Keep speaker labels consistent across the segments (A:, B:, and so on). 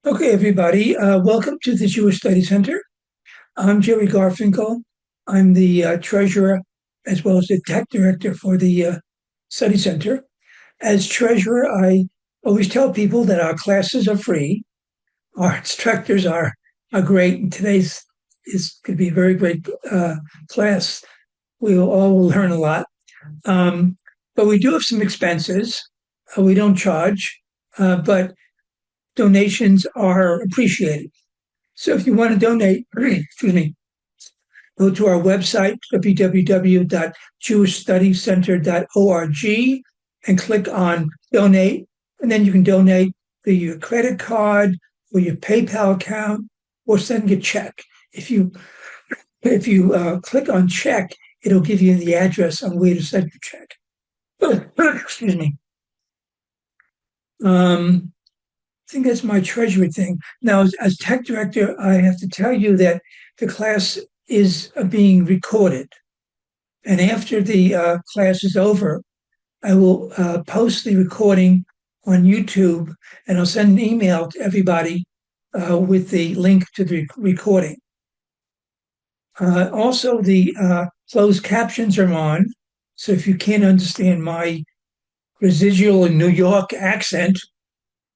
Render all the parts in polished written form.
A: Okay, everybody, welcome to the Jewish Study Center. I'm Jerry Garfinkel. I'm the treasurer as well as the tech director for the Study Center. As treasurer, I always tell people that our classes are free. Our instructors are great, and today's is could be a very great class. We all will learn a lot. But we do have some expenses. We don't charge, but donations are appreciated. So if you want to donate, excuse me, go to our website, www.jewishstudycenter.org, and click on donate. And then you can donate through your credit card or your PayPal account or send a check. If you click on check, it'll give you the address on where to send your check. Excuse me. I think that's my treasury thing. Now, as tech director, I have to tell you that the class is being recorded. And after the class is over, I will post the recording on YouTube and I'll send an email to everybody with the link to the recording. Also, the closed captions are on. So if you can't understand my residual New York accent,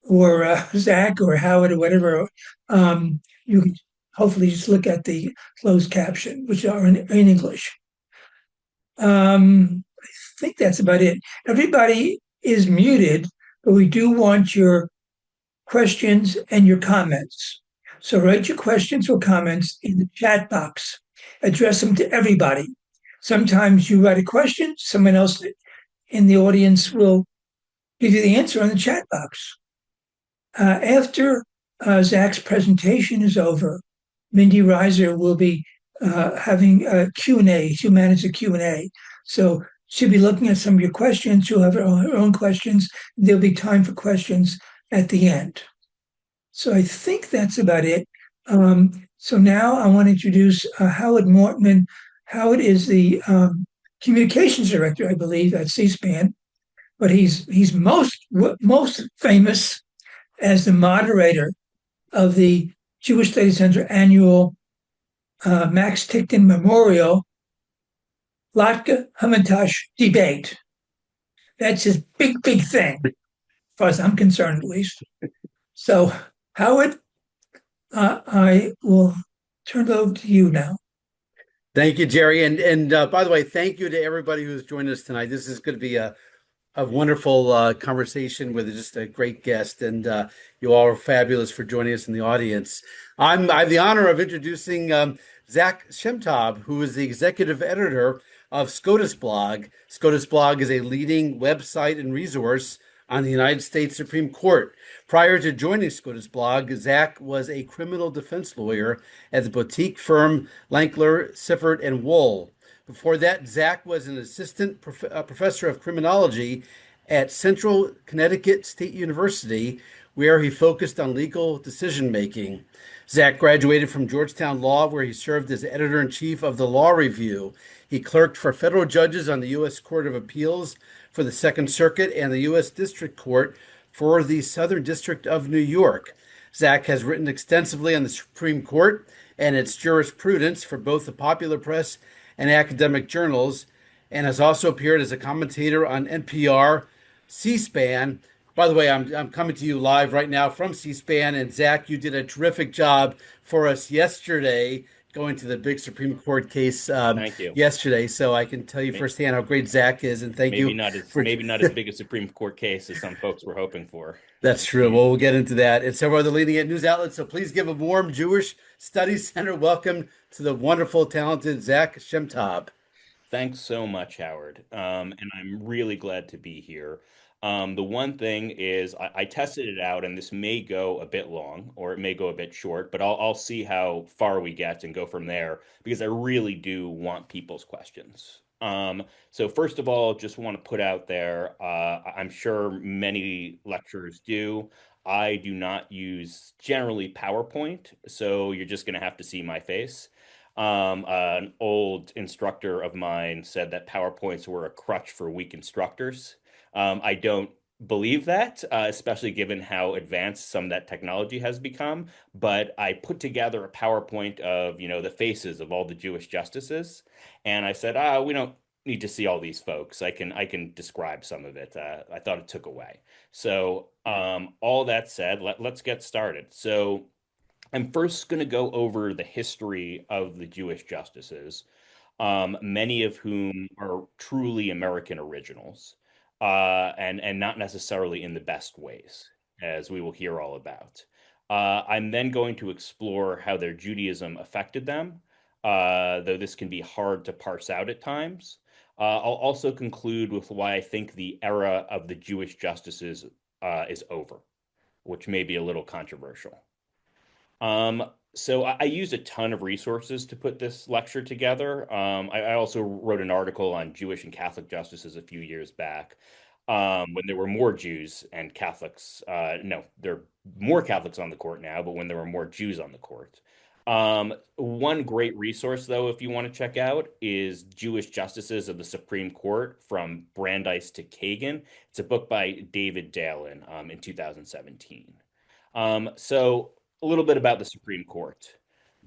A: or Zach or Howard or whatever, you can hopefully just look at the closed caption, which are in English. I think that's about it. Everybody is muted, but we do want your questions and your comments. So write your questions or comments in the chat box. Address them to everybody. Sometimes you write a question, someone else in the audience will give you the answer on the chat box. After Zach's presentation is over, Mindy Reiser will be having a Q&A. She'll manage a Q&A. So she'll be looking at some of your questions. She'll have her own questions. There'll be time for questions at the end. So I think that's about it. So now I want to introduce Howard Mortman. Howard is the communications director, I believe, at C-SPAN, but he's most famous as the moderator of the Jewish Study Center annual Max Tickton Memorial Latka Hamantash debate. That's his big thing, as far as I'm concerned, at least. So, Howard, I will turn it over to you now.
B: Thank you, Jerry. And by the way, thank you to everybody who's joined us tonight. This is going to be a wonderful conversation with just a great guest, and you all are fabulous for joining us in the audience. I have the honor of introducing Zach Shemtob, who is the executive editor of SCOTUSblog. SCOTUSblog is a leading website and resource on the United States Supreme Court. Prior to joining SCOTUSblog, Zach was a criminal defense lawyer at the boutique firm Lankler, Sifford, and Wohl. Before that, Zach was an assistant professor of criminology at Central Connecticut State University, where he focused on legal decision making. Zach graduated from Georgetown Law, where he served as editor-in-chief of the Law Review. He clerked for federal judges on the U.S. Court of Appeals for the Second Circuit and the U.S. District Court for the Southern District of New York. Zach has written extensively on the Supreme Court and its jurisprudence for both the popular press and academic journals, and has also appeared as a commentator on NPR, C-SPAN. By the way, I'm coming to you live right now from C-SPAN, and Zach, you did a terrific job for us yesterday, going to the big Supreme Court case
C: Thank you.
B: yesterday. So I can tell you firsthand how great Zach is, and thank you.
C: Maybe not as big a Supreme Court case as some folks were hoping for.
B: That's true. Well, we'll get into that and several other leading news outlets. So please give a warm Jewish Studies Center welcome to the wonderful, talented Zach Shemtob.
C: Thanks so much, Howard. And I'm really glad to be here. The one thing is I tested it out, and this may go a bit long or it may go a bit short, but I'll see how far we get and go from there because I really do want people's questions. So first of all, just want to put out there, I'm sure many lecturers do. I do not use generally PowerPoint, so you're just going to have to see my face. An old instructor of mine said that PowerPoints were a crutch for weak instructors. I don't believe that, especially given how advanced some of that technology has become. But I put together a PowerPoint of, the faces of all the Jewish justices, and I said, we don't need to see all these folks. I can describe some of it. I thought it took away. So, all that said, let's get started. So, I'm first going to go over the history of the Jewish justices, many of whom are truly American originals, and not necessarily in the best ways, as we will hear all about. I'm then going to explore how their Judaism affected them, though this can be hard to parse out at times. I'll also conclude with why I think the era of the Jewish justices is over, which may be a little controversial. So I used a ton of resources to put this lecture together. I also wrote an article on Jewish and Catholic justices a few years back, when there were more Jews and Catholics. No, there are more Catholics on the court now, but when there were more Jews on the court. One great resource, though, if you want to check out, is Jewish Justices of the Supreme Court from Brandeis to Kagan. It's a book by David Dalen, in 2017. So a little bit about the Supreme Court.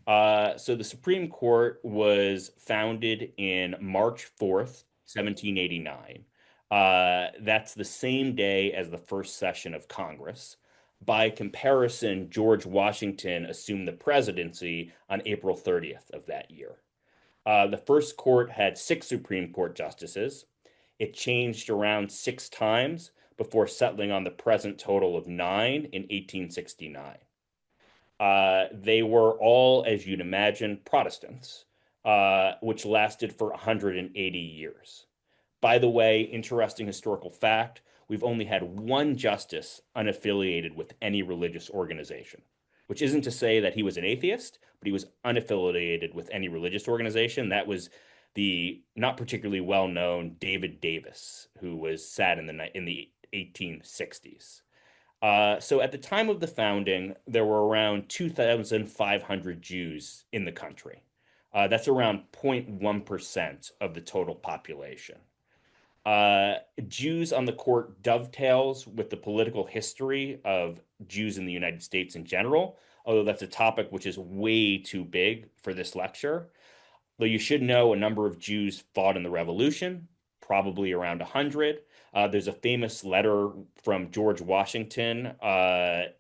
C: So the Supreme Court was founded in March 4th, 1789. That's the same day as the first session of Congress. By comparison, George Washington assumed the presidency on April 30th of that year. The first court had six Supreme Court justices. It changed around six times before settling on the present total of nine in 1869. They were all, as you'd imagine, Protestants, which lasted for 180 years. By the way, interesting historical fact, we've only had one justice unaffiliated with any religious organization, which isn't to say that he was an atheist, but he was unaffiliated with any religious organization. That was the not particularly well-known David Davis, who was sad in the 1860s. So at the time of the founding, there were around 2,500 Jews in the country. That's around 0.1% of the total population. Jews on the court dovetails with the political history of Jews in the United States in general, although that's a topic which is way too big for this lecture. Though you should know a number of Jews fought in the Revolution, probably around 100. There's a famous letter from George Washington to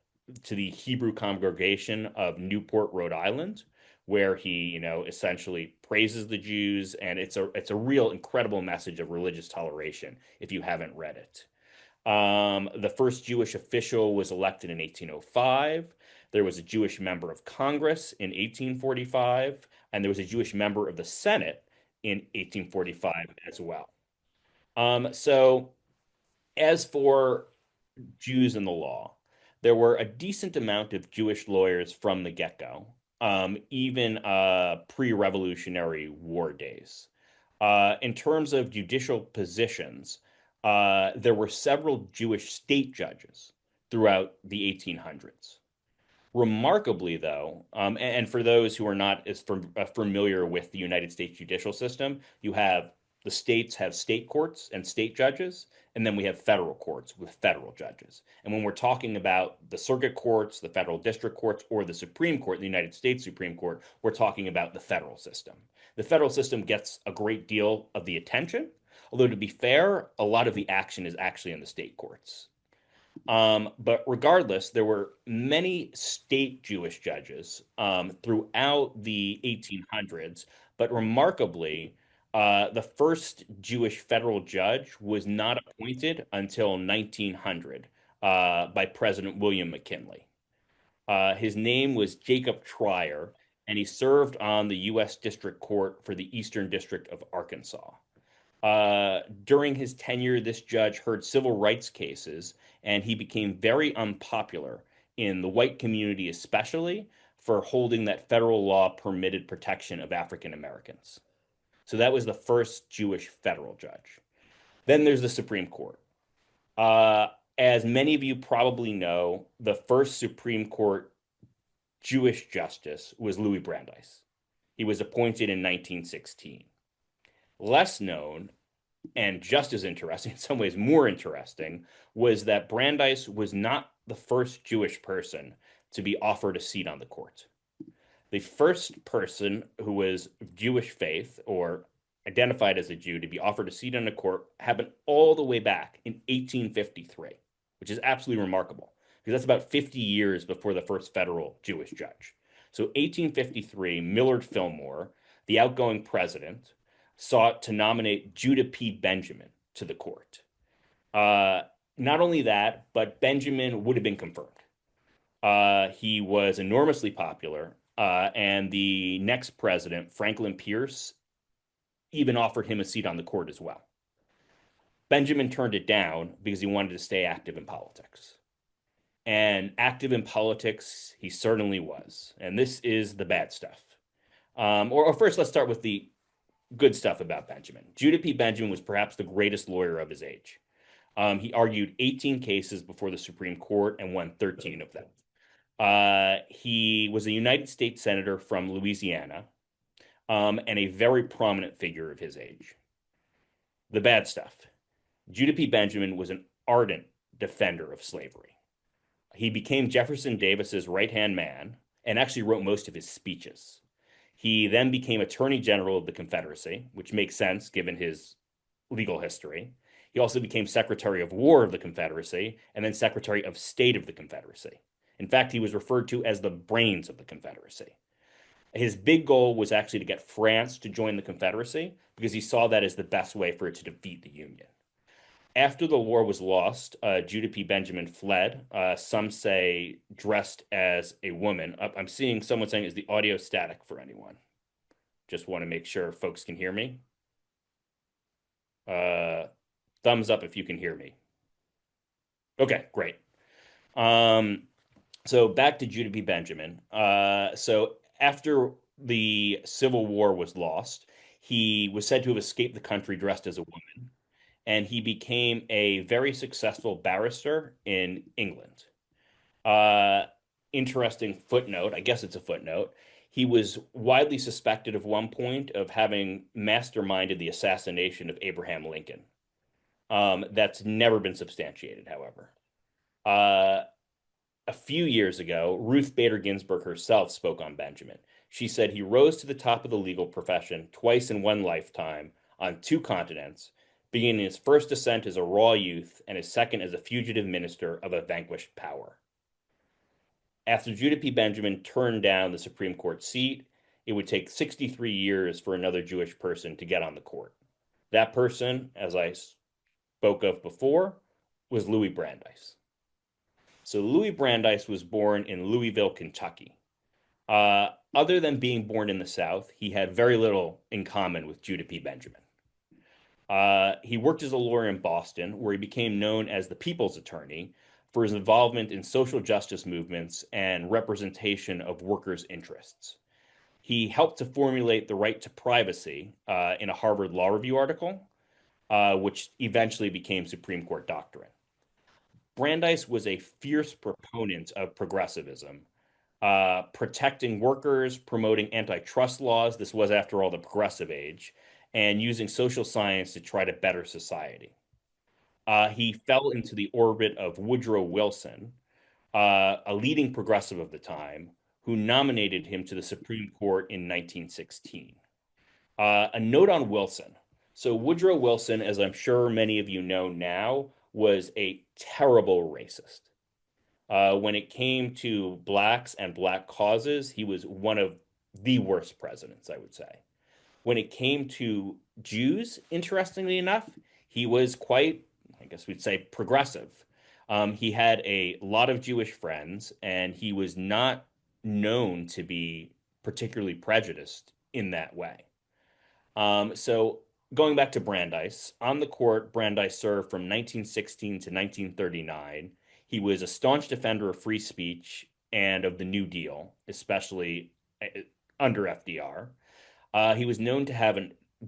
C: the Hebrew congregation of Newport, Rhode Island, where he, essentially praises the Jews, and it's a real incredible message of religious toleration if you haven't read it. The first Jewish official was elected in 1805. There was a Jewish member of Congress in 1845, and there was a Jewish member of the Senate in 1845 as well. So, as for Jews in the law, there were a decent amount of Jewish lawyers from the get-go, even pre-Revolutionary War days. In terms of judicial positions, there were several Jewish state judges throughout the 1800s. Remarkably, though, and for those who are not as familiar with the United States judicial system, the states have state courts and state judges, and then we have federal courts with federal judges. And when we're talking about the circuit courts, the federal district courts, or the Supreme Court, the United States Supreme Court, we're talking about the federal system. The federal system gets a great deal of the attention, although to be fair, a lot of the action is actually in the state courts. But regardless, there were many state Jewish judges throughout the 1800s, but remarkably, the first Jewish federal judge was not appointed until 1900 by President William McKinley. His name was Jacob Trier, and he served on the U.S. District Court for the Eastern District of Arkansas. During his tenure, this judge heard civil rights cases, and he became very unpopular in the white community, especially for holding that federal law permitted protection of African Americans. So that was the first Jewish federal judge. Then there's the Supreme Court. As many of you probably know, the first Supreme Court Jewish justice was Louis Brandeis. He was appointed in 1916. Less known, and just as interesting, in some ways more interesting, was that Brandeis was not the first Jewish person to be offered a seat on the court. The first person who was Jewish faith or identified as a Jew to be offered a seat on the court happened all the way back in 1853, which is absolutely remarkable because that's about 50 years before the first federal Jewish judge. So 1853, Millard Fillmore, the outgoing president, sought to nominate Judah P. Benjamin to the court. Not only that, but Benjamin would have been confirmed. He was enormously popular, and the next president, Franklin Pierce, even offered him a seat on the court as well. Benjamin turned it down because he wanted to stay active in politics. And active in politics, he certainly was. And this is the bad stuff. Or first, let's start with the good stuff about Benjamin. Judah P. Benjamin was perhaps the greatest lawyer of his age. He argued 18 cases before the Supreme Court and won 13 of them. He was a United States Senator from Louisiana, and a very prominent figure of his age. The bad stuff. Judah P. Benjamin was an ardent defender of slavery. He became Jefferson Davis's right-hand man and actually wrote most of his speeches. He then became Attorney General of the Confederacy, which makes sense given his legal history. He also became Secretary of War of the Confederacy and then Secretary of State of the Confederacy. In fact, he was referred to as the brains of the Confederacy. His big goal was actually to get France to join the Confederacy because he saw that as the best way for it to defeat the Union. After the war was lost, Judah P. Benjamin fled. Some say dressed as a woman. I'm seeing someone saying, is the audio static for anyone? Just want to make sure folks can hear me. Thumbs up if you can hear me. Okay, great. So back to Judah P. Benjamin. So after the Civil War was lost, he was said to have escaped the country dressed as a woman, and he became a very successful barrister in England. Interesting footnote, I guess it's a footnote. He was widely suspected at one point of having masterminded the assassination of Abraham Lincoln. That's never been substantiated, however. A few years ago, Ruth Bader Ginsburg herself spoke on Benjamin. She said he rose to the top of the legal profession twice in one lifetime on two continents, beginning his first ascent as a raw youth and his second as a fugitive minister of a vanquished power. After Judah P. Benjamin turned down the Supreme Court seat, it would take 63 years for another Jewish person to get on the court. That person, as I spoke of before, was Louis Brandeis. So Louis Brandeis was born in Louisville, Kentucky. Other than being born in the South, he had very little in common with Judah P. Benjamin. He worked as a lawyer in Boston, where he became known as the People's Attorney for his involvement in social justice movements and representation of workers' interests. He helped to formulate the right to privacy in a Harvard Law Review article, which eventually became Supreme Court doctrine. Brandeis was a fierce proponent of progressivism, protecting workers, promoting antitrust laws. This was, after all, the progressive age, and using social science to try to better society. He fell into the orbit of Woodrow Wilson, a leading progressive of the time, who nominated him to the Supreme Court in 1916. A note on Wilson. So Woodrow Wilson, as I'm sure many of you know now, was a terrible racist. When it came to blacks and black causes, he was one of the worst presidents, I would say. When it came to Jews, interestingly enough, he was quite, I guess we'd say, progressive. He had a lot of Jewish friends, and he was not known to be particularly prejudiced in that way. So going back to Brandeis, on the court, Brandeis served from 1916 to 1939. He was a staunch defender of free speech and of the New Deal, especially under FDR. He was known to have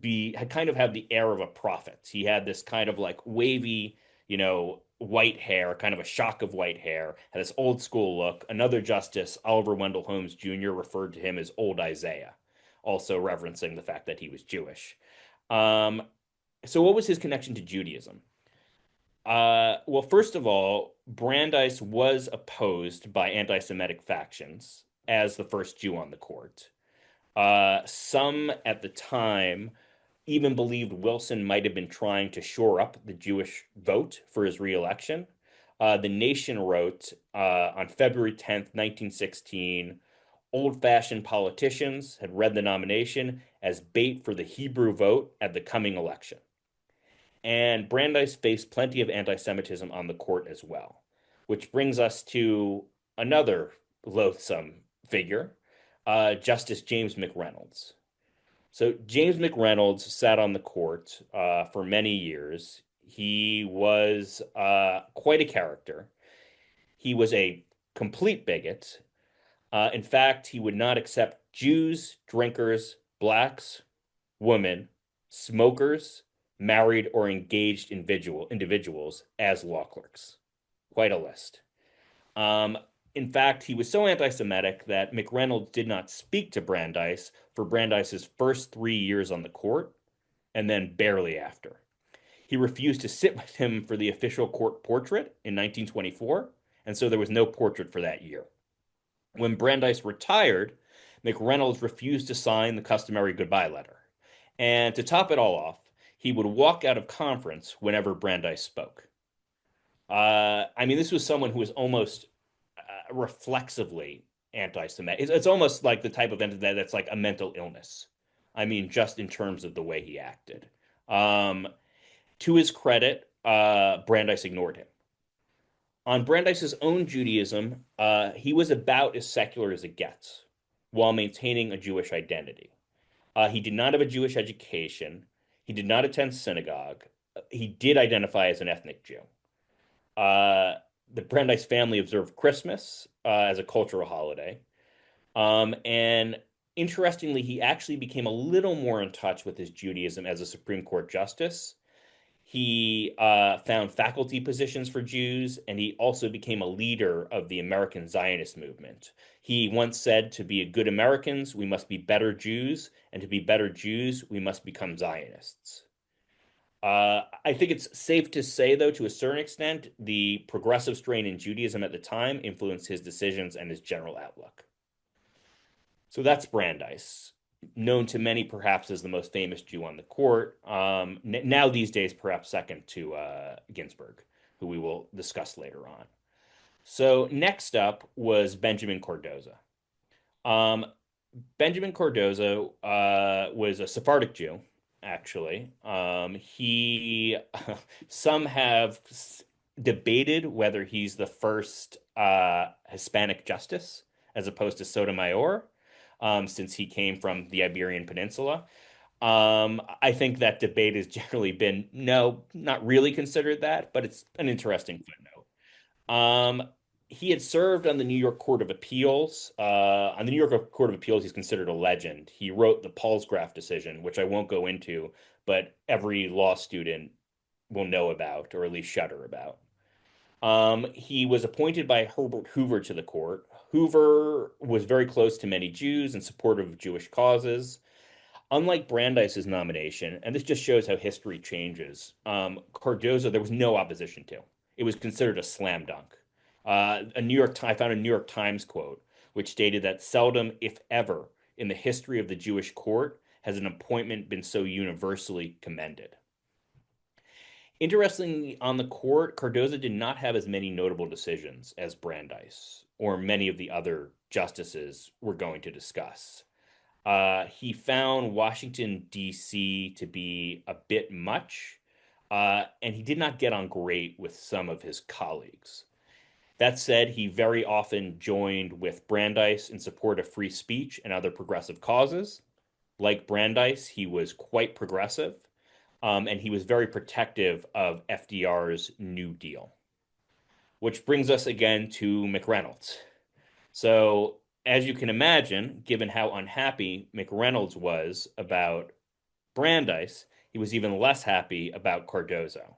C: the air of a prophet. He had this kind of like wavy, white hair, kind of a shock of white hair, had this old school look. Another justice, Oliver Wendell Holmes Jr., referred to him as Old Isaiah, also referencing the fact that he was Jewish. So what was his connection to Judaism? Well, first of all, Brandeis was opposed by anti-Semitic factions as the first Jew on the court. Some at the time even believed Wilson might have been trying to shore up the Jewish vote for his reelection. The Nation wrote on February 10th, 1916, old-fashioned politicians had read the nomination as bait for the Hebrew vote at the coming election. And Brandeis faced plenty of anti-Semitism on the court as well, which brings us to another loathsome figure, Justice James McReynolds. So James McReynolds sat on the court for many years. He was quite a character. He was a complete bigot. In fact, he would not accept Jews, drinkers, blacks, women, smokers, married or engaged individuals as law clerks. Quite a list. Um, in fact, he was so anti-Semitic that McReynolds did not speak to Brandeis for Brandeis's first 3 years on the court, and then barely after. He refused to sit with him for the official court portrait in 1924, and so there was no portrait for that year. When Brandeis retired, McReynolds refused to sign the customary goodbye letter. And to top it all off, he would walk out of conference whenever Brandeis spoke. I mean, this was someone who was almost reflexively anti-Semitic. It's almost like the type of entity that's like a mental illness. I mean, just in terms of the way he acted. To his credit, Brandeis ignored him. On Brandeis's own Judaism, he was about as secular as it gets, while maintaining a Jewish identity. He did not have a Jewish education. He did not attend synagogue. He did identify as an ethnic Jew. The Brandeis family observed Christmas as a cultural holiday. And interestingly, he actually became a little more in touch with his Judaism as a Supreme Court justice. He found faculty positions for Jews, and he also became a leader of the American Zionist movement. He once said, to be good Americans, we must be better Jews, and to be better Jews, we must become Zionists. I think it's safe to say, though, to a certain extent, the progressive strain in Judaism at the time influenced his decisions and his general outlook. So that's Brandeis, known to many perhaps as the most famous Jew on the court. Now these days, perhaps second to Ginsburg, who we will discuss later on. So next up was Benjamin Cardozo. Benjamin Cardozo was a Sephardic Jew, actually. Some have debated whether he's the first Hispanic justice as opposed to Sotomayor, since he came from the Iberian Peninsula. I think that debate has generally been, no, not really considered that, but it's an interesting footnote. He had served on the New York Court of Appeals. On the New York Court of Appeals, he's considered a legend. He wrote the Palsgraf decision, which I won't go into, but every law student will know about, or at least shudder about. He was appointed by Herbert Hoover to the court. Hoover was very close to many Jews and supportive of Jewish causes. Unlike Brandeis's nomination, and this just shows how history changes, Cardozo, there was no opposition to. It was considered a slam dunk. I found a New York Times quote, which stated that seldom, if ever, in the history of the Jewish court has an appointment been so universally commended. Interestingly, on the court, Cardozo did not have as many notable decisions as Brandeis or many of the other justices we're going to discuss. He found Washington, D.C. to be a bit much, and he did not get on great with some of his colleagues. That said, he very often joined with Brandeis in support of free speech and other progressive causes. Like Brandeis, he was quite progressive, and he was very protective of FDR's New Deal. Which brings us again to McReynolds. So, as you can imagine, given how unhappy McReynolds was about Brandeis, he was even less happy about Cardozo.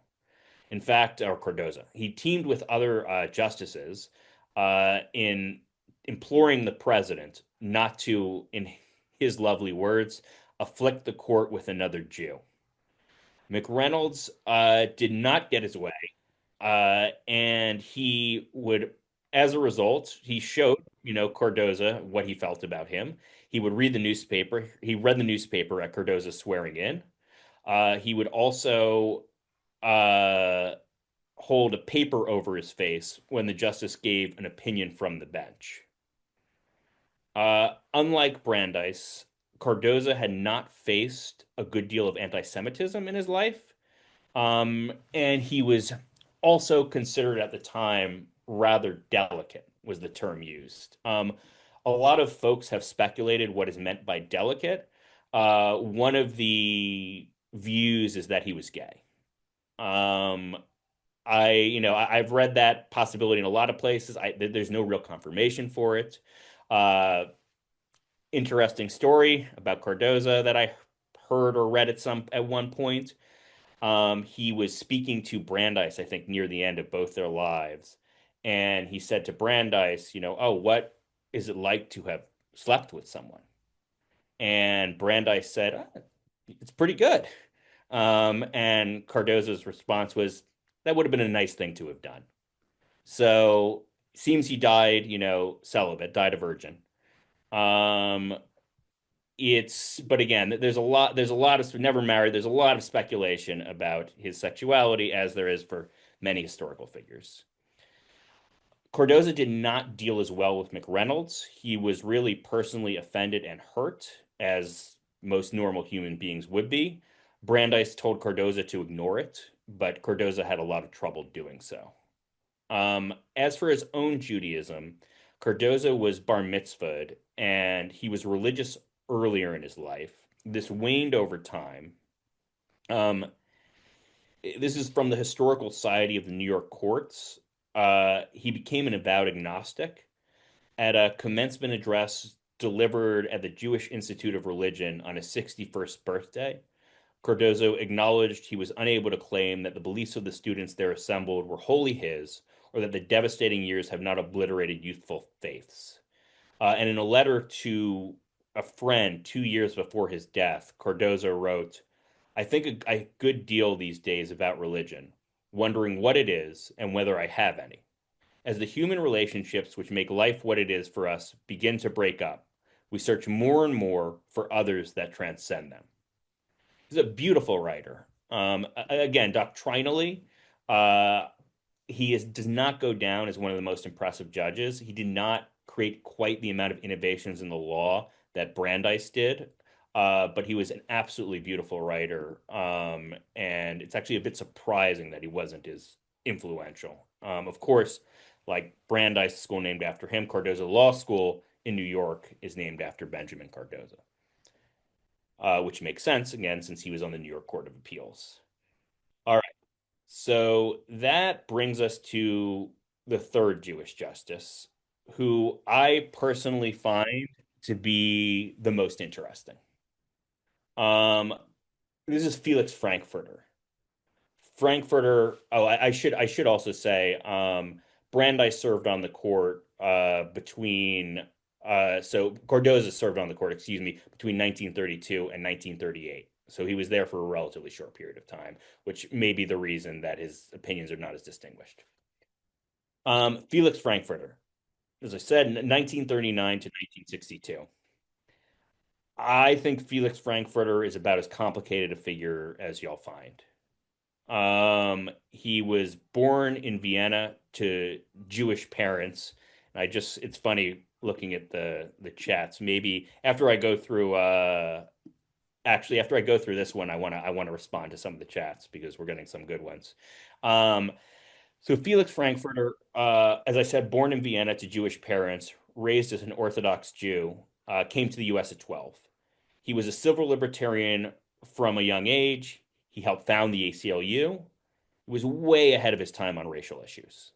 C: In fact, or Cardozo, he teamed with other justices in imploring the president not to, in his lovely words, afflict the court with another Jew. McReynolds did not get his way, and he would, as a result, he showed, Cardoza what he felt about him. He would read the newspaper. He read the newspaper at Cardoza's swearing in. He would also uh, hold a paper over his face when the justice gave an opinion from the bench. Unlike Brandeis, Cardoza had not faced a good deal of anti-Semitism in his life. And he was also considered at the time rather delicate, was the term used. A lot of folks have speculated what is meant by delicate. One of the views is that he was gay. Um, I've read that possibility in a lot of places. There's no real confirmation for it. Uh, Interesting story about Cardoza that I heard or read at one point. He was speaking to Brandeis, I think, near the end of both their lives, and he said to Brandeis, "Oh, what is it like to have slept with someone?" And Brandeis said, "It's pretty good." And Cardoza's response was, "That would have been a nice thing to have done." So seems he died, celibate, died a virgin. Um, but again, there's a lot of never married. There's a lot of speculation about his sexuality, as there is for many historical figures. Cardoza did not deal as well with McReynolds. He was really personally offended and hurt, as most normal human beings would be. Brandeis told Cardoza to ignore it, but Cardoza had a lot of trouble doing so. As for his own Judaism, Cardoza was bar mitzvahed, and he was religious earlier in his life. This waned over time. Um, this is from the Historical Society of the New York Courts. He became an avowed agnostic at a commencement address delivered at the Jewish Institute of Religion on his 61st birthday. Cardozo acknowledged he was unable to claim that the beliefs of the students there assembled were wholly his, or that the devastating years have not obliterated youthful faiths. And in a letter to a friend 2 years before his death, Cardozo wrote, "I think a good deal these days about religion, wondering what it is and whether I have any. As the human relationships which make life what it is for us begin to break up, we search more and more for others that transcend them." He's a beautiful writer. Again, doctrinally, uh, does not go down as one of the most impressive judges. He did not create quite the amount of innovations in the law that Brandeis did, but he was an absolutely beautiful writer. And it's actually a bit surprising that he wasn't as influential. Of course, like Brandeis School named after him, Cardozo Law School in New York is named after Benjamin Cardozo, which makes sense, again, since he was on the New York Court of Appeals. All right. So that brings us to the third Jewish justice, who I personally find to be the most interesting. Um, this is Felix Frankfurter. Frankfurter. Oh, I should also say, Brandeis served on the court so Cardoza served on the court, excuse me, between 1932 and 1938. So he was there for a relatively short period of time, which may be the reason that his opinions are not as distinguished. Felix Frankfurter, as I said, 1939 to 1962. I think Felix Frankfurter is about as complicated a figure as y'all find. He was born in Vienna to Jewish parents. It's funny looking at the chats. Maybe after I go through this one, I want to respond to some of the chats because we're getting some good ones. Um, so Felix Frankfurter, as I said, born in Vienna to Jewish parents, raised as an Orthodox Jew, came to the U.S. at 12. He was a civil libertarian from a young age. He helped found the ACLU. He was way ahead of his time on racial issues.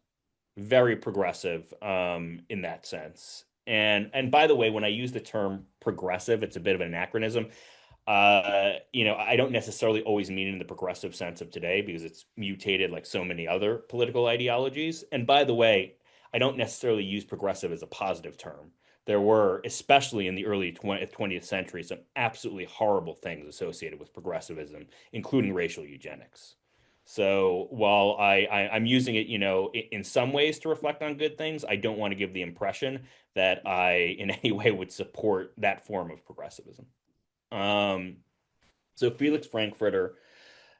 C: Very progressive in that sense. And by the way, when I use the term progressive, it's a bit of an anachronism. I don't necessarily always mean it in the progressive sense of today because it's mutated like so many other political ideologies. And by the way, I don't necessarily use progressive as a positive term. there were, especially in the early 20th century, some absolutely horrible things associated with progressivism, including racial eugenics. So while I'm using it, in some ways to reflect on good things, I don't want to give the impression that I in any way would support that form of progressivism. Um, so Felix Frankfurter,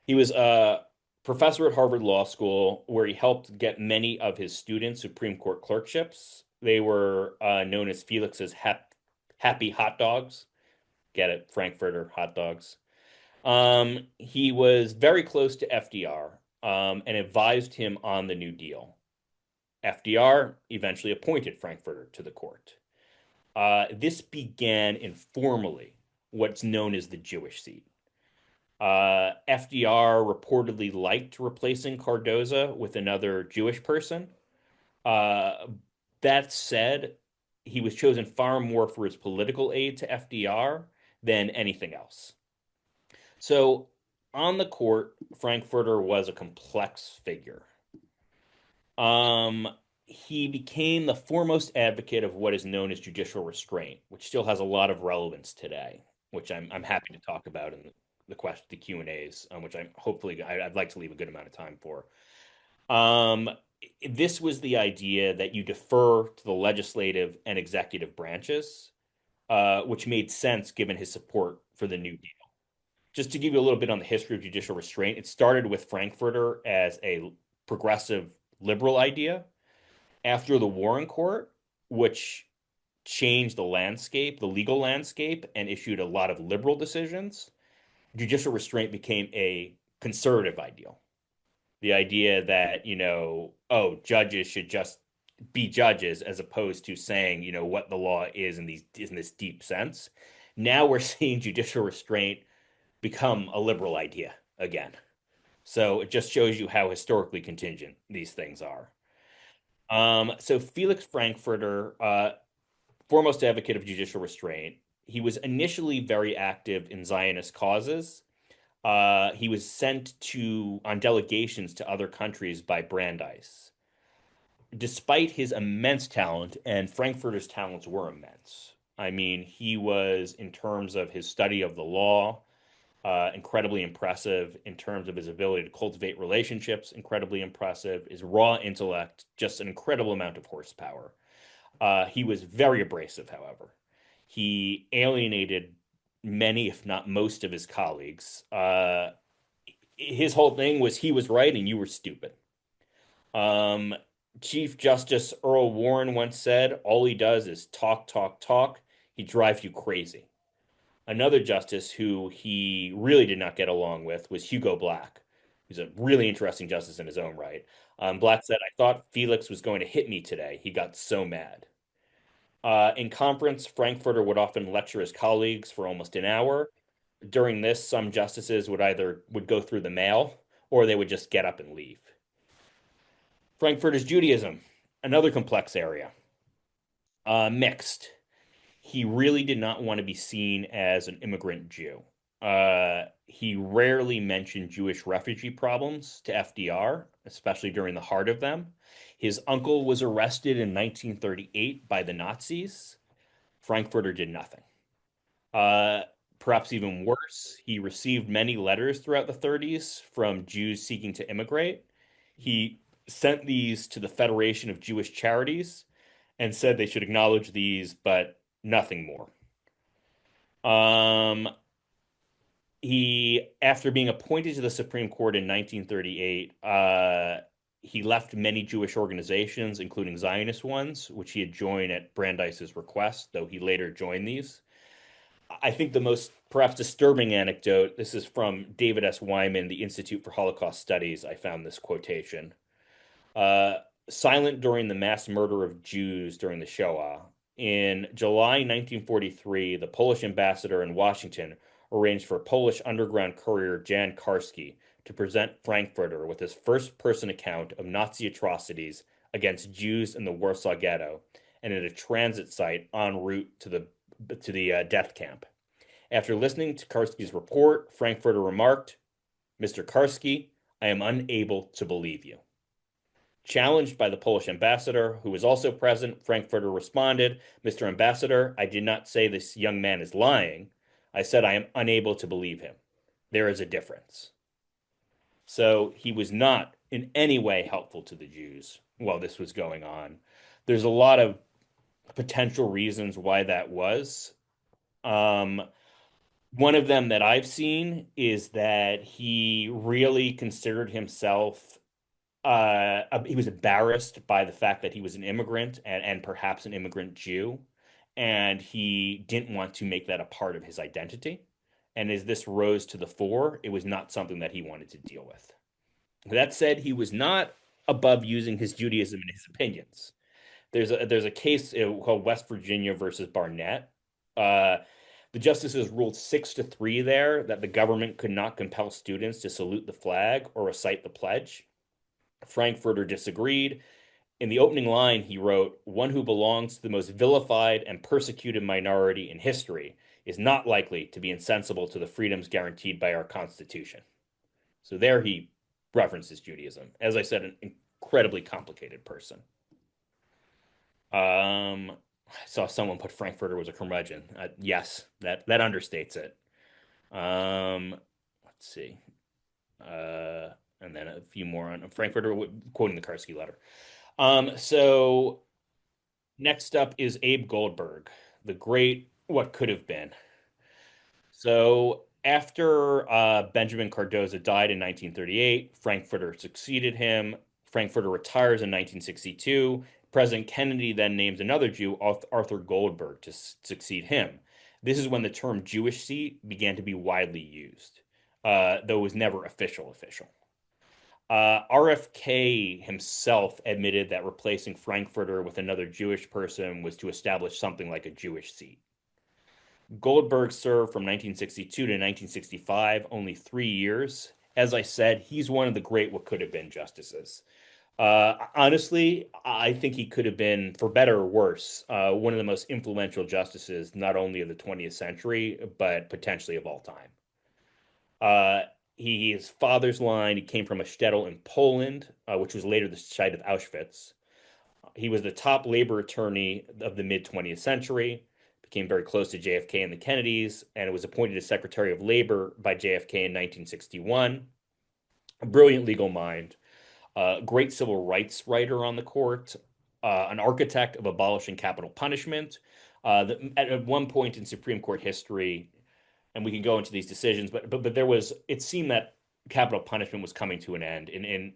C: he was a professor at Harvard Law School, where he helped get many of his students Supreme Court clerkships. They were known as Felix's happy hot dogs. Get it, Frankfurter hot dogs. He was very close to FDR, and advised him on the New Deal. FDR eventually appointed Frankfurter to the court. This began informally what's known as the Jewish seat. FDR reportedly liked replacing Cardoza with another Jewish person. Uh, that said, he was chosen far more for his political aid to FDR than anything else. So, on the court, Frankfurter was a complex figure. Um, he became the foremost advocate of what is known as judicial restraint, which still has a lot of relevance today, which I'm happy to talk about in the Q and A's, which I'd like to leave a good amount of time for. Um, this was the idea that you defer to the legislative and executive branches, which made sense given his support for the New Deal. Just to give you a little bit on the history of judicial restraint, it started with Frankfurter as a progressive liberal idea. After the Warren Court, which changed the landscape, the legal landscape, and issued a lot of liberal decisions, judicial restraint became a conservative ideal. The idea that, judges should just be judges, as opposed to saying, what the law is in this deep sense. Now we're seeing judicial restraint become a liberal idea again. So it just shows you how historically contingent these things are. So Felix Frankfurter, foremost advocate of judicial restraint, he was initially very active in Zionist causes. He was sent on delegations to other countries by Brandeis. Despite his immense talent, and Frankfurter's talents were immense. I mean, he was, in terms of his study of the law, incredibly impressive. In terms of his ability to cultivate relationships, incredibly impressive. His raw intellect, just an incredible amount of horsepower. He was very abrasive, however. He alienated many, if not most, of his colleagues. His whole thing was he was right and you were stupid. Chief Justice Earl Warren once said, all he does is talk, talk, talk. He drives you crazy. Another justice who he really did not get along with was Hugo Black, who's a really interesting justice in his own right. Black said, I thought Felix was going to hit me today. He got so mad. In conference, Frankfurter would often lecture his colleagues for almost an hour. During this, some justices would go through the mail, or they would just get up and leave. Frankfurter's Judaism, another complex area. Mixed. He really did not want to be seen as an immigrant Jew. He rarely mentioned Jewish refugee problems to FDR, especially during the heart of them. His uncle was arrested in 1938 by the Nazis. Frankfurter did nothing. Perhaps even worse, he received many letters throughout the 30s from Jews seeking to immigrate. He sent these to the Federation of Jewish Charities and said they should acknowledge these, but nothing more. After being appointed to the Supreme Court in 1938, he left many Jewish organizations, including Zionist ones, which he had joined at Brandeis's request, though he later joined these. I think the most perhaps disturbing anecdote, this is from David S. Wyman, the Institute for Holocaust Studies. I found this quotation. Silent during the mass murder of Jews during the Shoah, in July 1943, the Polish ambassador in Washington arranged for Polish underground courier Jan Karski to present Frankfurter with his first-person account of Nazi atrocities against Jews in the Warsaw Ghetto and at a transit site en route to the death camp. After listening to Karski's report, Frankfurter remarked, "Mr. Karski, I am unable to believe you." Challenged by the Polish ambassador, who was also present, Frankfurter responded, "Mr. Ambassador, I did not say this young man is lying. I said I am unable to believe him. There is a difference." So he was not in any way helpful to the Jews while this was going on. There's a lot of potential reasons why that was. Um, One of them that I've seen is that he really considered himself, he was embarrassed by the fact that he was an immigrant and perhaps an immigrant Jew, and he didn't want to make that a part of his identity. And as this rose to the fore, it was not something that he wanted to deal with. That said, he was not above using his Judaism in his opinions. There's a case called West Virginia versus Barnett. Uh, the justices ruled 6-3 there that the government could not compel students to salute the flag or recite the pledge. Frankfurter disagreed. In the opening line, he wrote, "One who belongs to the most vilified and persecuted minority in history is not likely to be insensible to the freedoms guaranteed by our Constitution." So there he references Judaism. As I said, an incredibly complicated person. I saw someone put Frankfurter was a curmudgeon. Yes, that understates it. Let's see. And then a few more on Frankfurter quoting the Karski letter. So next up is Abe Goldberg, the great what could have been. So after Benjamin Cardozo died in 1938, Frankfurter succeeded him. Frankfurter retires in 1962. President Kennedy then names another Jew, Arthur Goldberg, to succeed him. This is when the term Jewish seat began to be widely used, though it was never official. RFK himself admitted that replacing Frankfurter with another Jewish person was to establish something like a Jewish seat. Goldberg served from 1962 to 1965, only 3 years. As I said, he's one of the great what could have been justices. Honestly, I think he could have been, for better or worse, one of the most influential justices, not only of the 20th century, but potentially of all time. His father's line, he came from a shtetl in Poland, which was later the site of Auschwitz. He was the top labor attorney of the mid 20th century, became very close to JFK and the Kennedys, and was appointed as Secretary of Labor by JFK in 1961. A brilliant legal mind, great civil rights writer on the court, an architect of abolishing capital punishment. At one point in Supreme Court history, and we can go into these decisions, but there was, it seemed that capital punishment was coming to an end. In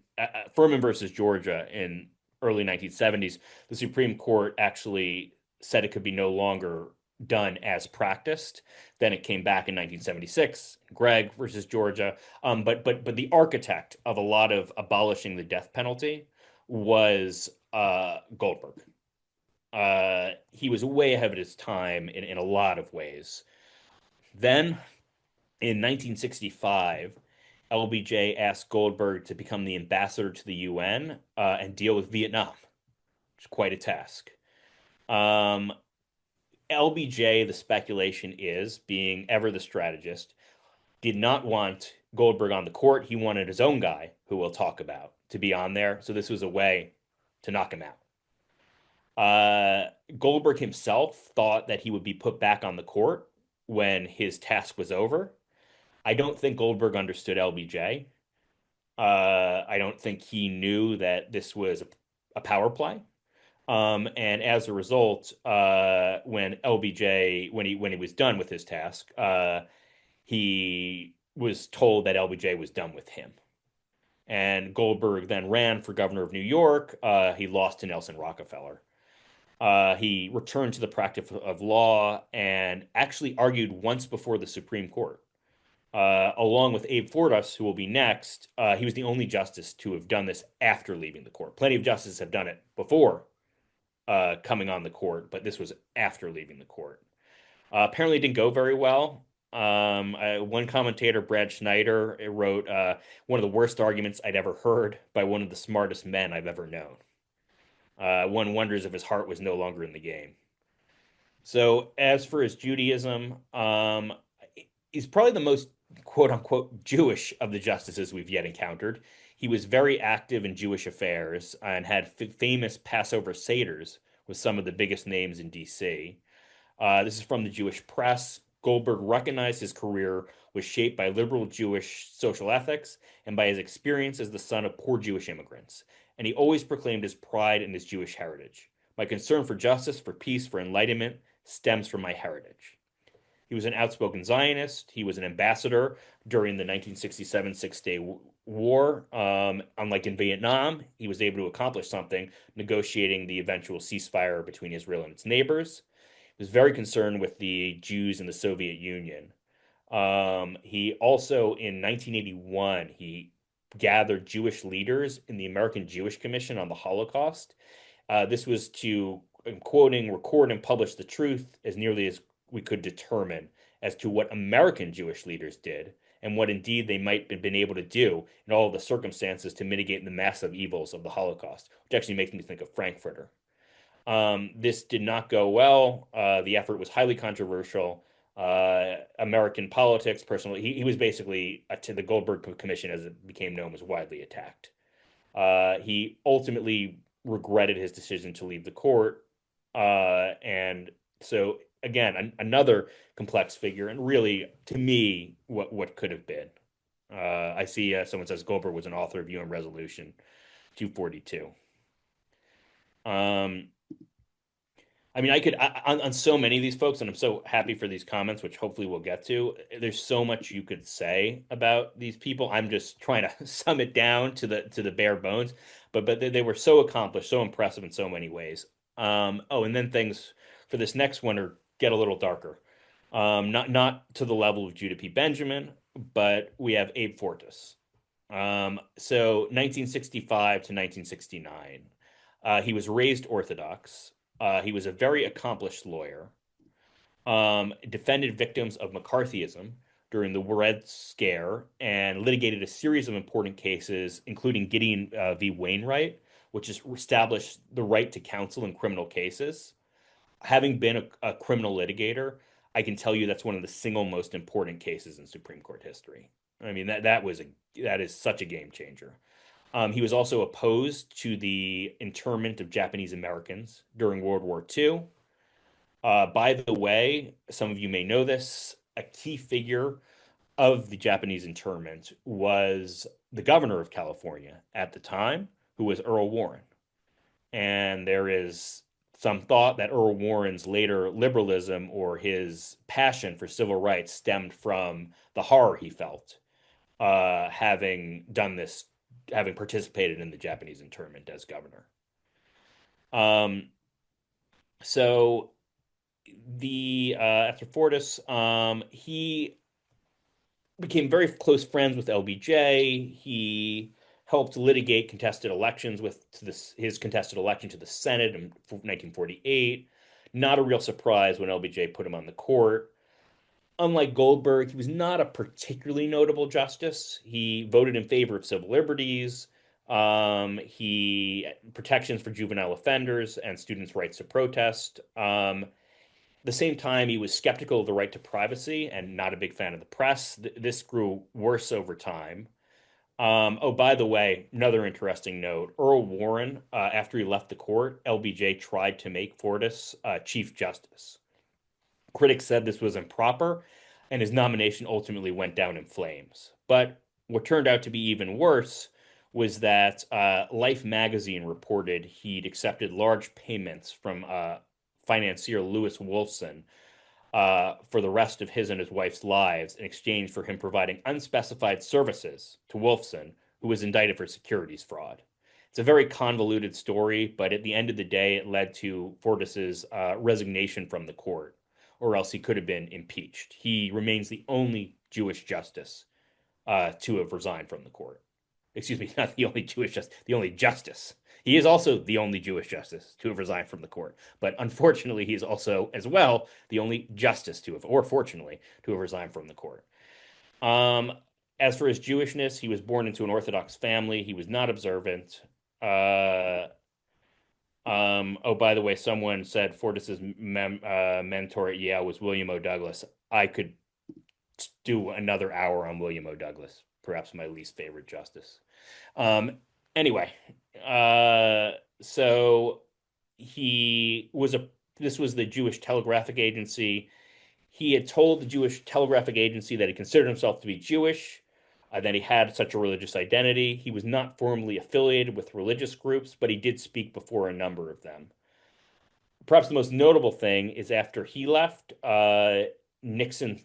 C: Furman versus Georgia in early 1970s, the Supreme Court actually said it could be no longer done as practiced. Then it came back in 1976, Gregg versus Georgia. But the architect of a lot of abolishing the death penalty was Goldberg. He was way ahead of his time in a lot of ways. Then, in 1965, LBJ asked Goldberg to become the ambassador to the UN and deal with Vietnam, which is quite a task. LBJ, the speculation is, being ever the strategist, did not want Goldberg on the court. He wanted his own guy, who we'll talk about, to be on there. So this was a way to knock him out. Goldberg himself thought that he would be put back on the court when his task was over. I don't think Goldberg understood LBJ. I don't think he knew that this was a power play. And as a result, when he was done with his task, he was told that LBJ was done with him. And Goldberg then ran for governor of New York. He lost to Nelson Rockefeller. He returned to the practice of law and actually argued once before the Supreme Court. Along with Abe Fortas, who will be next, he was the only justice to have done this after leaving the court. Plenty of justices have done it before coming on the court, but this was after leaving the court. Apparently, it didn't go very well. One commentator, Brad Schneider, wrote one of the worst arguments I'd ever heard by one of the smartest men I've ever known. One wonders if his heart was no longer in the game. So, as for his Judaism, he's probably the most quote unquote Jewish of the justices we've yet encountered. He was very active in Jewish affairs and had famous Passover Seders with some of the biggest names in DC. This is from the Jewish press. Goldberg recognized his career was shaped by liberal Jewish social ethics and by his experience as the son of poor Jewish immigrants. And he always proclaimed his pride in his Jewish heritage. My concern for justice, for peace, for enlightenment stems from my heritage. He was an outspoken Zionist. He was an ambassador during the 1967 Six-Day War. Unlike in Vietnam, he was able to accomplish something, negotiating the eventual ceasefire between Israel and its neighbors. He was very concerned with the Jews in the Soviet Union. He also, in 1981, he gathered Jewish leaders in the American Jewish Commission on the Holocaust. This was to, I'm quoting, record and publish the truth as nearly as we could determine as to what American Jewish leaders did and what indeed they might have been able to do in all of the circumstances to mitigate the massive evils of the Holocaust, which actually makes me think of Frankfurter. This did not go well. The effort was highly controversial. American politics, personally, he was basically, to the Goldberg Commission, as it became known, was widely attacked. He ultimately regretted his decision to leave the court. And so, again, another complex figure, and really, to me, what could have been. I see someone says Goldberg was an author of UN Resolution 242. I mean, I could on so many of these folks, and I'm so happy for these comments, which hopefully we'll get to. There's so much you could say about these people. I'm just trying to sum it down to the bare bones. But they were so accomplished, so impressive in so many ways. And then things for this next one get a little darker. Not to the level of Judah P. Benjamin, but we have Abe Fortas. So 1965 to 1969. He was raised Orthodox. He was a very accomplished lawyer, defended victims of McCarthyism during the Red Scare, and litigated a series of important cases, including Gideon v. Wainwright, which has established the right to counsel in criminal cases. Having been a criminal litigator, I can tell you that's one of the single most important cases in Supreme Court history. I mean, that is such a game changer. He was also opposed to the internment of Japanese Americans during World War II. By the way, some of you may know this, a key figure of the Japanese internment was the governor of California at the time, who was Earl Warren. And there is some thought that Earl Warren's later liberalism or his passion for civil rights stemmed from the horror he felt having participated in the Japanese internment as governor. So after Fortas, he became very close friends with LBJ. He helped litigate contested elections his contested election to the Senate in 1948. Not a real surprise when LBJ put him on the court. Unlike Goldberg, he was not a particularly notable justice. He voted in favor of civil liberties, he protections for juvenile offenders and students' rights to protest. At the same time, he was skeptical of the right to privacy and not a big fan of the press. This grew worse over time. By the way, another interesting note, Earl Warren, after he left the court, LBJ tried to make Fortas Chief Justice. Critics said this was improper, and his nomination ultimately went down in flames. But what turned out to be even worse was that Life magazine reported he'd accepted large payments from financier Lewis Wolfson for the rest of his and his wife's lives in exchange for him providing unspecified services to Wolfson, who was indicted for securities fraud. It's a very convoluted story, but at the end of the day, it led to Fortas's resignation from the court, or else he could have been impeached. He remains the only Jewish justice to have resigned from the court. Excuse me, not the only Jewish justice, the only justice. He is also the only Jewish justice to have resigned from the court. But unfortunately, he is also, as well, the only justice to have, or fortunately, to have resigned from the court. As for his Jewishness, he was born into an Orthodox family. He was not observant. By the way, someone said Fortas's mentor at Yale was William O. Douglas. I could do another hour on William O. Douglas. perhaps my least favorite justice. Anyway, uh, so he was a this was the Jewish Telegraphic Agency. He had told the Jewish Telegraphic Agency that he considered himself to be Jewish, that he had such a religious identity. He was not formally affiliated with religious groups, but he did speak before a number of them. Perhaps the most notable thing is after he left, Nixon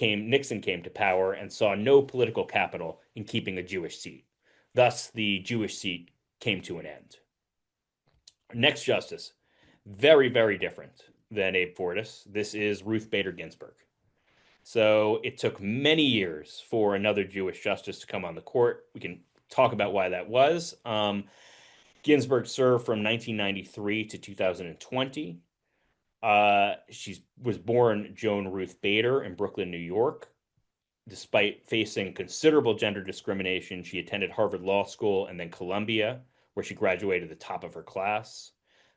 C: Nixon came to power and saw no political capital in keeping a Jewish seat. Thus, the Jewish seat came to an end. Next justice, very, very different than Abe Fortas. This is Ruth Bader Ginsburg. So it took many years for another Jewish justice to come on the court. We can talk about why that was. Ginsburg served from 1993 to 2020. She was born Joan Ruth Bader in Brooklyn, New York. Despite facing considerable gender discrimination, she attended Harvard Law School and then Columbia, where she graduated at the top of her class,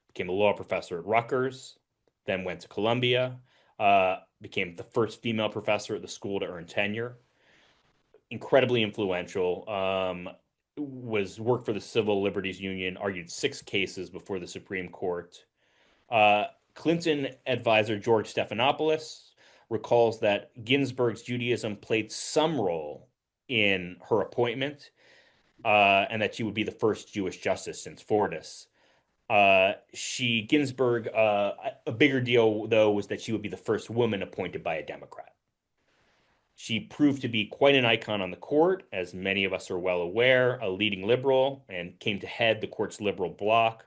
C: became a law professor at Rutgers, then went to Columbia, became the first female professor at the school to earn tenure. Incredibly influential, worked for the Civil Liberties Union, argued 6 cases before the Supreme Court. Clinton advisor George Stephanopoulos recalls that Ginsburg's Judaism played some role in her appointment, and that she would be the first Jewish justice since Fortas. Ginsburg, a bigger deal, though, was that she would be the first woman appointed by a Democrat. She proved to be quite an icon on the court, as many of us are well aware, a leading liberal, and came to head the court's liberal bloc,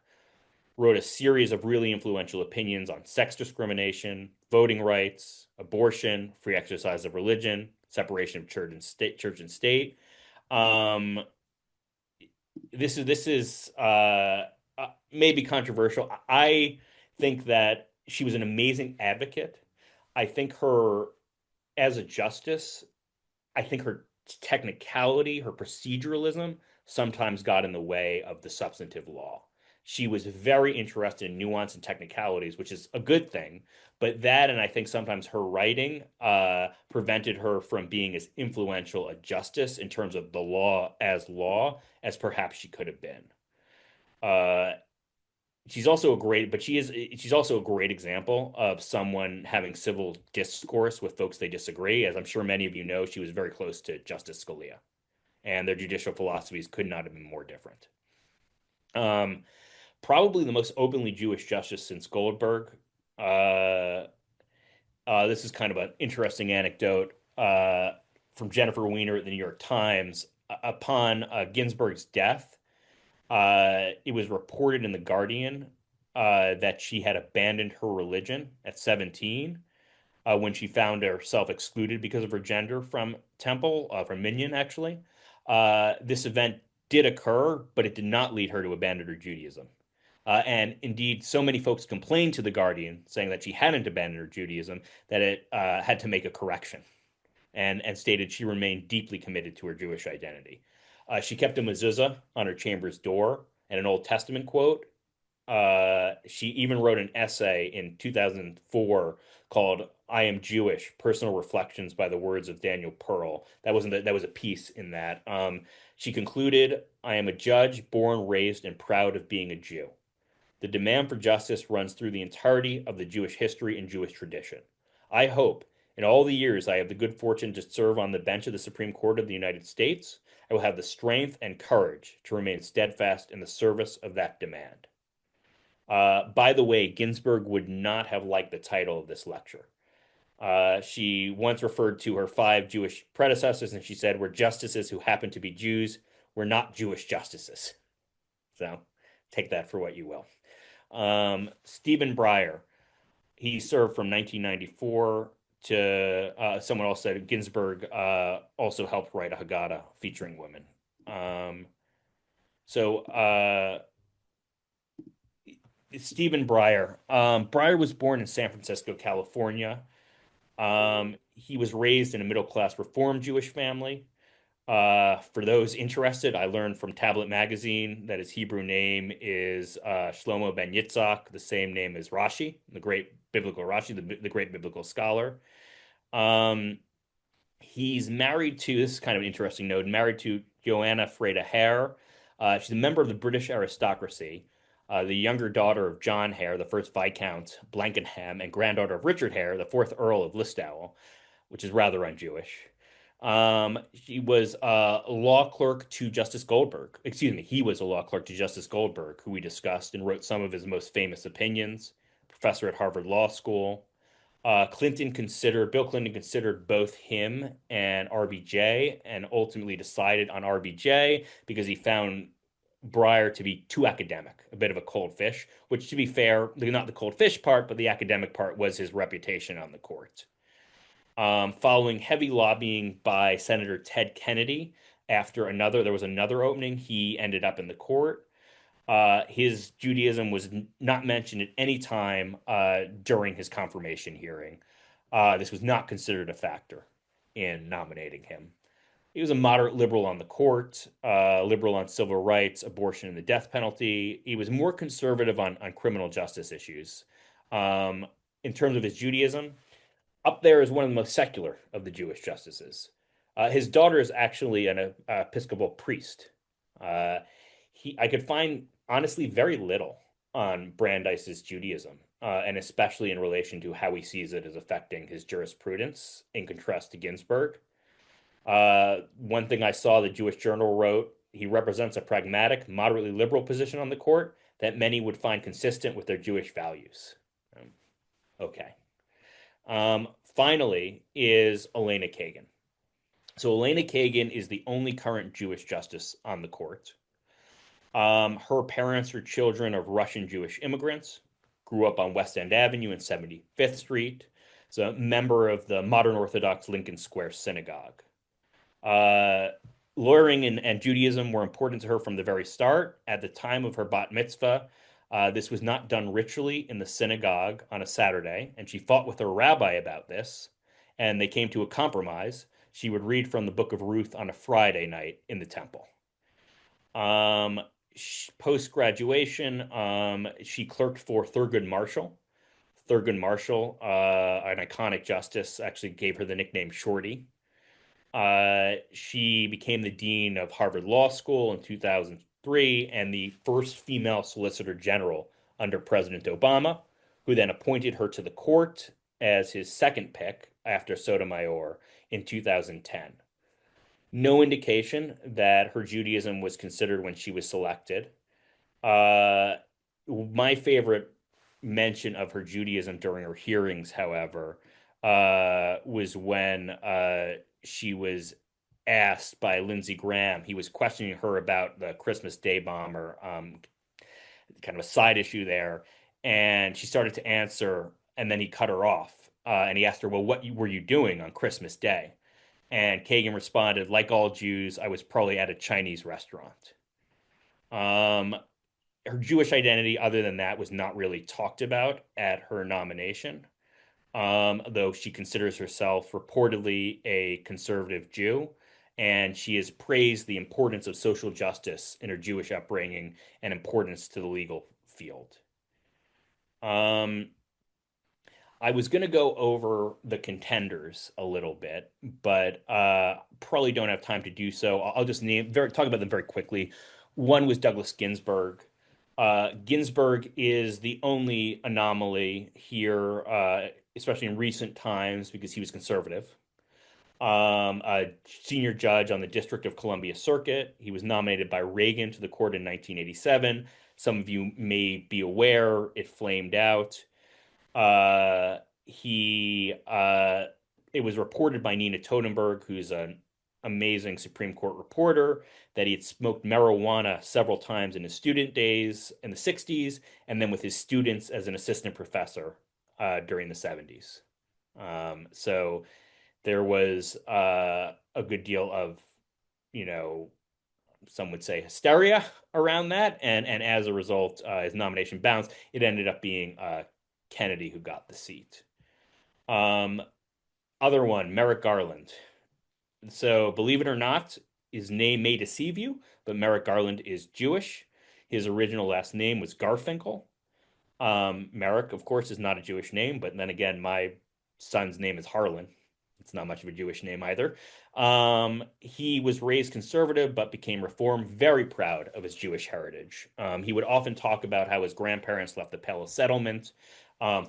C: wrote a series of really influential opinions on sex discrimination, voting rights, abortion, free exercise of religion, separation of church and state. This is maybe controversial. I think that she was an amazing advocate. I think her as a justice, I think her technicality, her proceduralism sometimes got in the way of the substantive law. She was very interested in nuance and technicalities, which is a good thing. But that, and I think sometimes her writing, prevented her from being as influential a justice in terms of the law as perhaps she could have been. She's also she's also a great example of someone having civil discourse with folks they disagree. As I'm sure many of you know, she was very close to Justice Scalia, and their judicial philosophies could not have been more different. Probably the most openly Jewish justice since Goldberg. This is kind of an interesting anecdote from Jennifer Weiner at the New York Times. Upon Ginsburg's death, it was reported in The Guardian that she had abandoned her religion at 17 when she found herself excluded because of her gender from from Minyan, actually. This event did occur, but it did not lead her to abandon her Judaism. And indeed, so many folks complained to The Guardian saying that she hadn't abandoned her Judaism that it had to make a correction and stated she remained deeply committed to her Jewish identity. She kept a mezuzah on her chamber's door and an Old Testament quote. She even wrote an essay in 2004 called "I Am Jewish: Personal Reflections by the Words of Daniel Pearl." That was a piece in that. She concluded, "I am a judge, born, raised, and proud of being a Jew. The demand for justice runs through the entirety of the Jewish history and Jewish tradition. I hope, in all the years I have the good fortune to serve on the bench of the Supreme Court of the United States, I will have the strength and courage to remain steadfast in the service of that demand." By the way, Ginsburg would not have liked the title of this lecture. She once referred to her 5 Jewish predecessors, and she said, "We're justices who happen to be Jews. We're not Jewish justices." So take that for what you will. Stephen Breyer, he served from 1994 to, someone else said Ginsburg also helped write a Haggadah featuring women. Stephen Breyer. Breyer was born in San Francisco, California. He was raised in a middle-class Reform Jewish family. For those interested, I learned from Tablet Magazine that his Hebrew name is Shlomo ben Yitzhak, the same name as Rashi, the great biblical Rashi, the great biblical scholar. He's married to, this is kind of an interesting note, married to Joanna Freda Hare. She's a member of the British aristocracy, the younger daughter of John Hare, the first Viscount Blankenham, and granddaughter of Richard Hare, the fourth Earl of Listowel, which is rather un-Jewish. She was a law clerk to Justice Goldberg. Excuse me, he was a law clerk to Justice Goldberg, who we discussed and wrote some of his most famous opinions. Professor at Harvard Law School. Bill Clinton considered both him and RBJ and ultimately decided on RBJ because he found Breyer to be too academic, a bit of a cold fish, which, to be fair, not the cold fish part, but the academic part was his reputation on the court. Following heavy lobbying by Senator Ted Kennedy, there was another opening, he ended up in the court. His Judaism was not mentioned at any time during his confirmation hearing. This was not considered a factor in nominating him. He was a moderate liberal on the court, liberal on civil rights, abortion, and the death penalty. He was more conservative on criminal justice issues. In terms of his Judaism, up there is one of the most secular of the Jewish justices. His daughter is actually an Episcopal priest. I could find honestly very little on Brandeis's Judaism, and especially in relation to how he sees it as affecting his jurisprudence in contrast to Ginsburg. One thing I saw the Jewish Journal wrote, he represents a pragmatic, moderately liberal position on the court that many would find consistent with their Jewish values. Okay. Finally is Elena Kagan. So Elena Kagan is the only current Jewish justice on the court. Her parents are children of Russian Jewish immigrants, grew up on West End Avenue and 75th Street. Is a member of the modern Orthodox Lincoln Square Synagogue. Lawyering and Judaism were important to her from the very start. At the time of her bat mitzvah, this was not done ritually in the synagogue on a Saturday, and she fought with her rabbi about this, and they came to a compromise. She would read from the book of Ruth on a Friday night in the temple. Post-graduation, she clerked for Thurgood Marshall. Thurgood Marshall, an iconic justice, actually gave her the nickname Shorty. She became the dean of Harvard Law School in 2003 and the first female solicitor general under President Obama, who then appointed her to the court as his second pick after Sotomayor in 2010. No indication that her Judaism was considered when she was selected. My favorite mention of her Judaism during her hearings, however, was when she was asked by Lindsey Graham. He was questioning her about the Christmas Day bomber, kind of a side issue there. And she started to answer, and then he cut her off. And he asked her, well, what were you doing on Christmas Day? And Kagan responded, like all Jews, I was probably at a Chinese restaurant. Her Jewish identity, other than that, was not really talked about at her nomination, though she considers herself reportedly a conservative Jew, and she has praised the importance of social justice in her Jewish upbringing and importance to the legal field. I was going to go over the contenders a little bit, but probably don't have time to do so. I'll just talk about them very quickly. One was Douglas Ginsburg. Ginsburg is the only anomaly here, especially in recent times, because he was conservative. A senior judge on the District of Columbia Circuit. He was nominated by Reagan to the court in 1987. Some of you may be aware it flamed out. It was reported by Nina Totenberg, who's an amazing Supreme Court reporter, that he had smoked marijuana several times in his student days in the 60s, and then with his students as an assistant professor during the 70s. So there was a good deal of, some would say hysteria around that, and as a result, his nomination bounced. It ended up being Kennedy who got the seat. Other one, Merrick Garland. So believe it or not, his name may deceive you, but Merrick Garland is Jewish. His original last name was Garfinkel. Merrick, of course, is not a Jewish name, but then again, my son's name is Harlan. It's not much of a Jewish name either. He was raised conservative but became reformed, very proud of his Jewish heritage. He would often talk about how his grandparents left the Pale Settlement,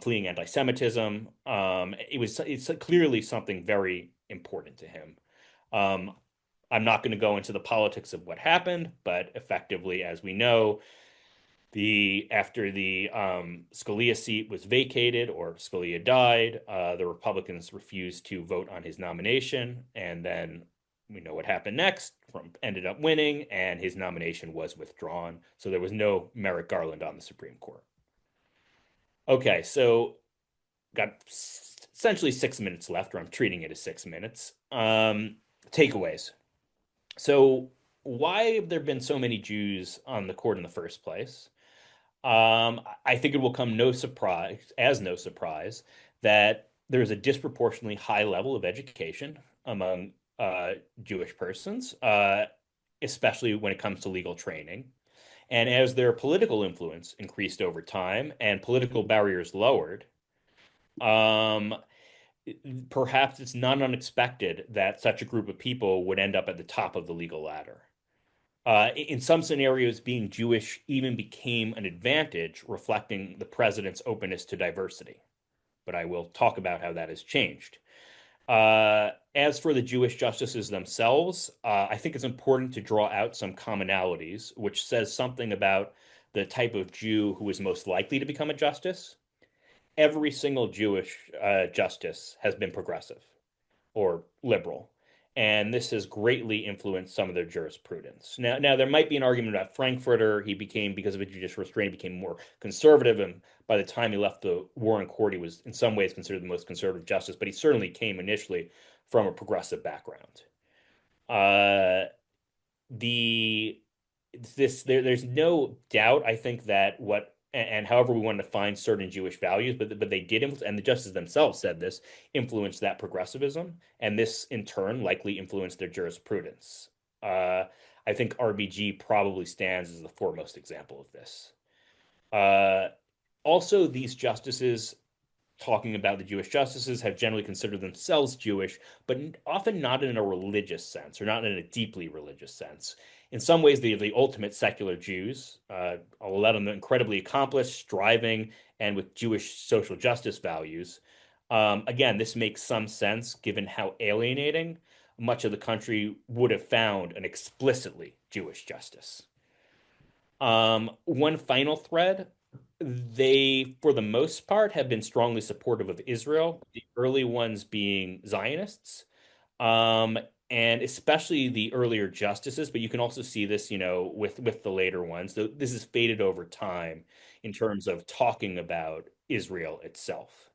C: fleeing anti-Semitism. It's clearly something very important to him. Um, I'm not going to go into the politics of what happened, but effectively, as we know, after the Scalia seat was vacated or Scalia died, the Republicans refused to vote on his nomination, and then we know what happened next. Trump ended up winning, and his nomination was withdrawn. So there was no Merrick Garland on the Supreme Court. Okay, so got essentially 6 minutes left, or I'm treating it as 6 minutes. Takeaways. So why have there been so many Jews on the court in the first place? I think it will come no surprise that there's a disproportionately high level of education among Jewish persons, especially when it comes to legal training. And as their political influence increased over time and political barriers lowered, um, perhaps it's not unexpected that such a group of people would end up at the top of the legal ladder. In some scenarios, being Jewish even became an advantage, reflecting the president's openness to diversity. But I will talk about how that has changed. As for the Jewish justices themselves, I think it's important to draw out some commonalities, which says something about the type of Jew who is most likely to become a justice. Every single Jewish justice has been progressive or liberal. And this has greatly influenced some of their jurisprudence. Now there might be an argument about Frankfurter. He became, because of a judicial restraint, became more conservative. And by the time he left the Warren Court, he was in some ways considered the most conservative justice, but he certainly came initially from a progressive background. Uh, the there's no doubt, I think, that however we want to define certain Jewish values, but they did influence, and the justices themselves said this, influenced that progressivism, and this in turn likely influenced their jurisprudence. I think RBG probably stands as the foremost example of this. Also, these justices, talking about the Jewish justices, have generally considered themselves Jewish, but often not in a religious sense, or not in a deeply religious sense. In some ways, they're the ultimate secular Jews, a lot of them incredibly accomplished, striving, and with Jewish social justice values. Again, this makes some sense given how alienating much of the country would have found an explicitly Jewish justice. One final thread: they, for the most part, have been strongly supportive of Israel, the early ones being Zionists, um, and especially the earlier justices. But you can also see this, with the later ones. This has faded over time in terms of talking about Israel itself,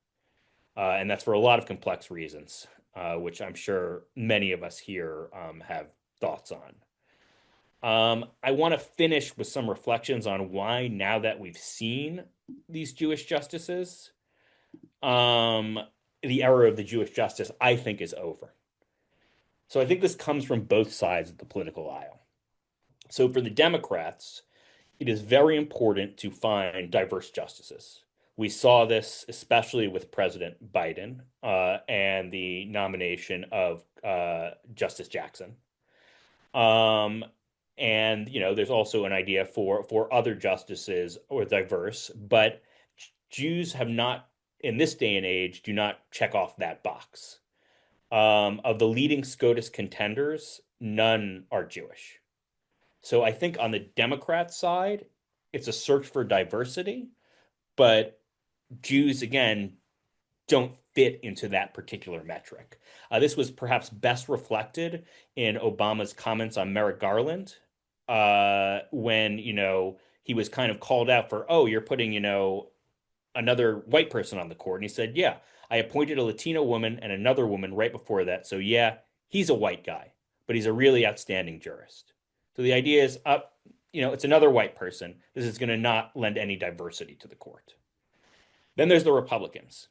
C: and that's for a lot of complex reasons, which I'm sure many of us here have thoughts on. I want to finish with some reflections on why, now that we've seen these Jewish justices, the era of the Jewish justice, I think, is over. So I think this comes from both sides of the political aisle. So for the Democrats, it is very important to find diverse justices. We saw this especially with President Biden and the nomination of Justice Jackson. And there's also an idea for other justices or diverse, but Jews have not, in this day and age, do not check off that box. Of the leading SCOTUS contenders, none are Jewish. So I think on the Democrat side, it's a search for diversity, but Jews, again, don't fit into that particular metric. This was perhaps best reflected in Obama's comments on Merrick Garland, when, he was kind of called out for, oh, you're putting, another white person on the court. And he said, yeah, I appointed a Latino woman and another woman right before that. So yeah, he's a white guy, but he's a really outstanding jurist. So the idea is, it's another white person. This is going to not lend any diversity to the court. Then there's the Republicans.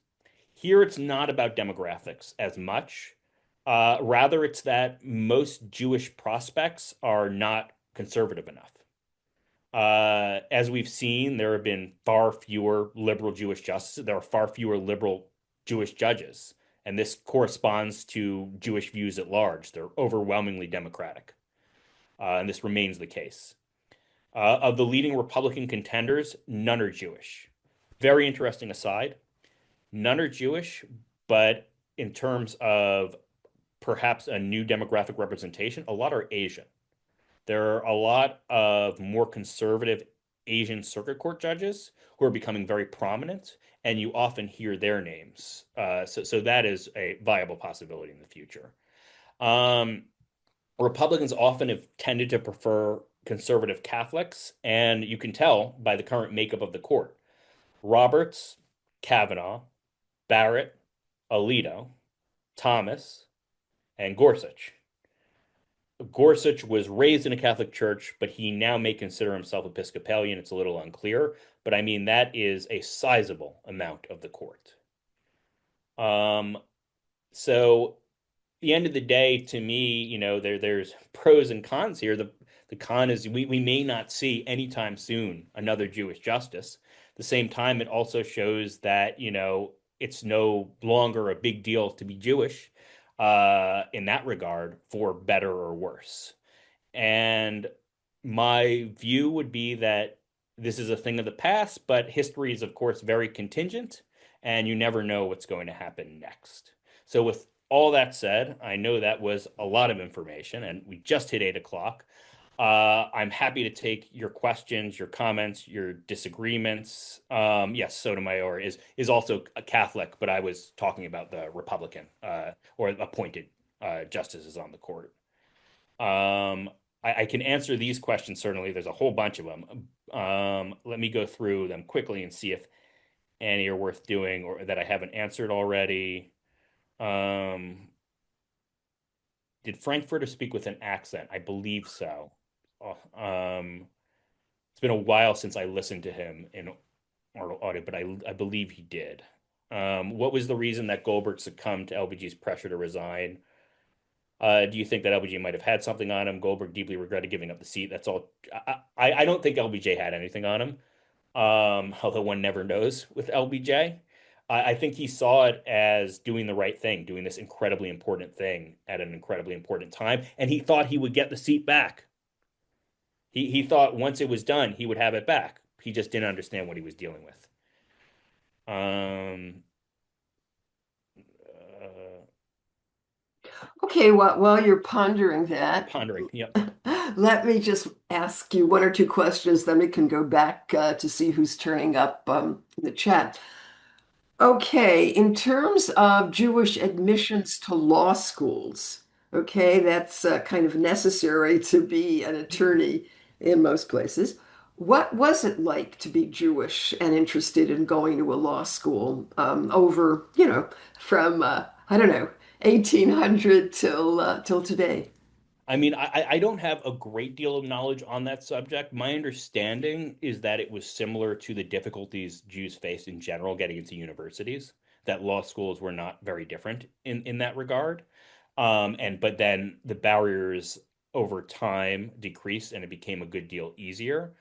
C: Here, it's not about demographics as much. Rather, it's that most Jewish prospects are not conservative enough. As we've seen, there have been far fewer liberal Jewish justices. There are far fewer liberal Jewish judges And this corresponds to Jewish views at large. They're overwhelmingly democratic. And this remains the case. Of the leading Republican contenders, none are Jewish. Very interesting aside, none are Jewish, but in terms of perhaps a new demographic representation, a lot are Asian. There are a lot of more conservative Asian circuit court judges who are becoming very prominent, and you often hear their names. So that is a viable possibility in the future. Um, Republicans often have tended to prefer conservative Catholics, and you can tell by the current makeup of the court. Roberts, Kavanaugh, Barrett, Alito, Thomas, and Gorsuch. Gorsuch was raised in a Catholic church, but he now may consider himself Episcopalian. It's a little unclear, but I mean, that is a sizable amount of the court. So the end of the day, to me, there's pros and cons here. The con is we may not see anytime soon another Jewish justice. At the same time, it also shows that, it's no longer a big deal to be Jewish in that regard, for better or worse. And my view would be that this is a thing of the past, but history is, of course, very contingent, and you never know what's going to happen next. So, with all that said, I know that was a lot of information, and we just hit 8 o'clock. I'm happy to take your questions, your comments, your disagreements. Yes, Sotomayor is also a Catholic, but I was talking about the Republican or appointed justices on the court. I can answer these questions, certainly. There's a whole bunch of them. Let me go through them quickly and see if any are worth doing or that I haven't answered already. Did Frankfurter speak with an accent? I believe so. It's been a while since I listened to him in audio, but I believe he did. What was the reason that Goldberg succumbed to LBG's pressure to resign? Do you think that LBJ might have had something on him? Goldberg deeply regretted giving up the seat. That's all. I don't think LBJ had anything on him, although one never knows with LBJ. I think he saw it as doing the right thing, doing this incredibly important thing at an incredibly important time, and he thought he would get the seat back. He thought once it was done, he would have it back. He just didn't understand what he was dealing with.
D: Okay, while you're pondering that,
C: Yep.
D: let me just ask you one or two questions, then we can go back to see who's turning up in the chat. Okay, in terms of Jewish admissions to law schools, okay, that's kind of necessary to be an attorney in most places. What was it like to be Jewish and interested in going to a law school over, from, I don't know, 1800 till today?
C: I mean, I don't have a great deal of knowledge on that subject. My understanding is that it was similar to the difficulties Jews faced in general getting into universities, that law schools were not very different in that regard. But then the barriers over time decreased and it became a good deal easier.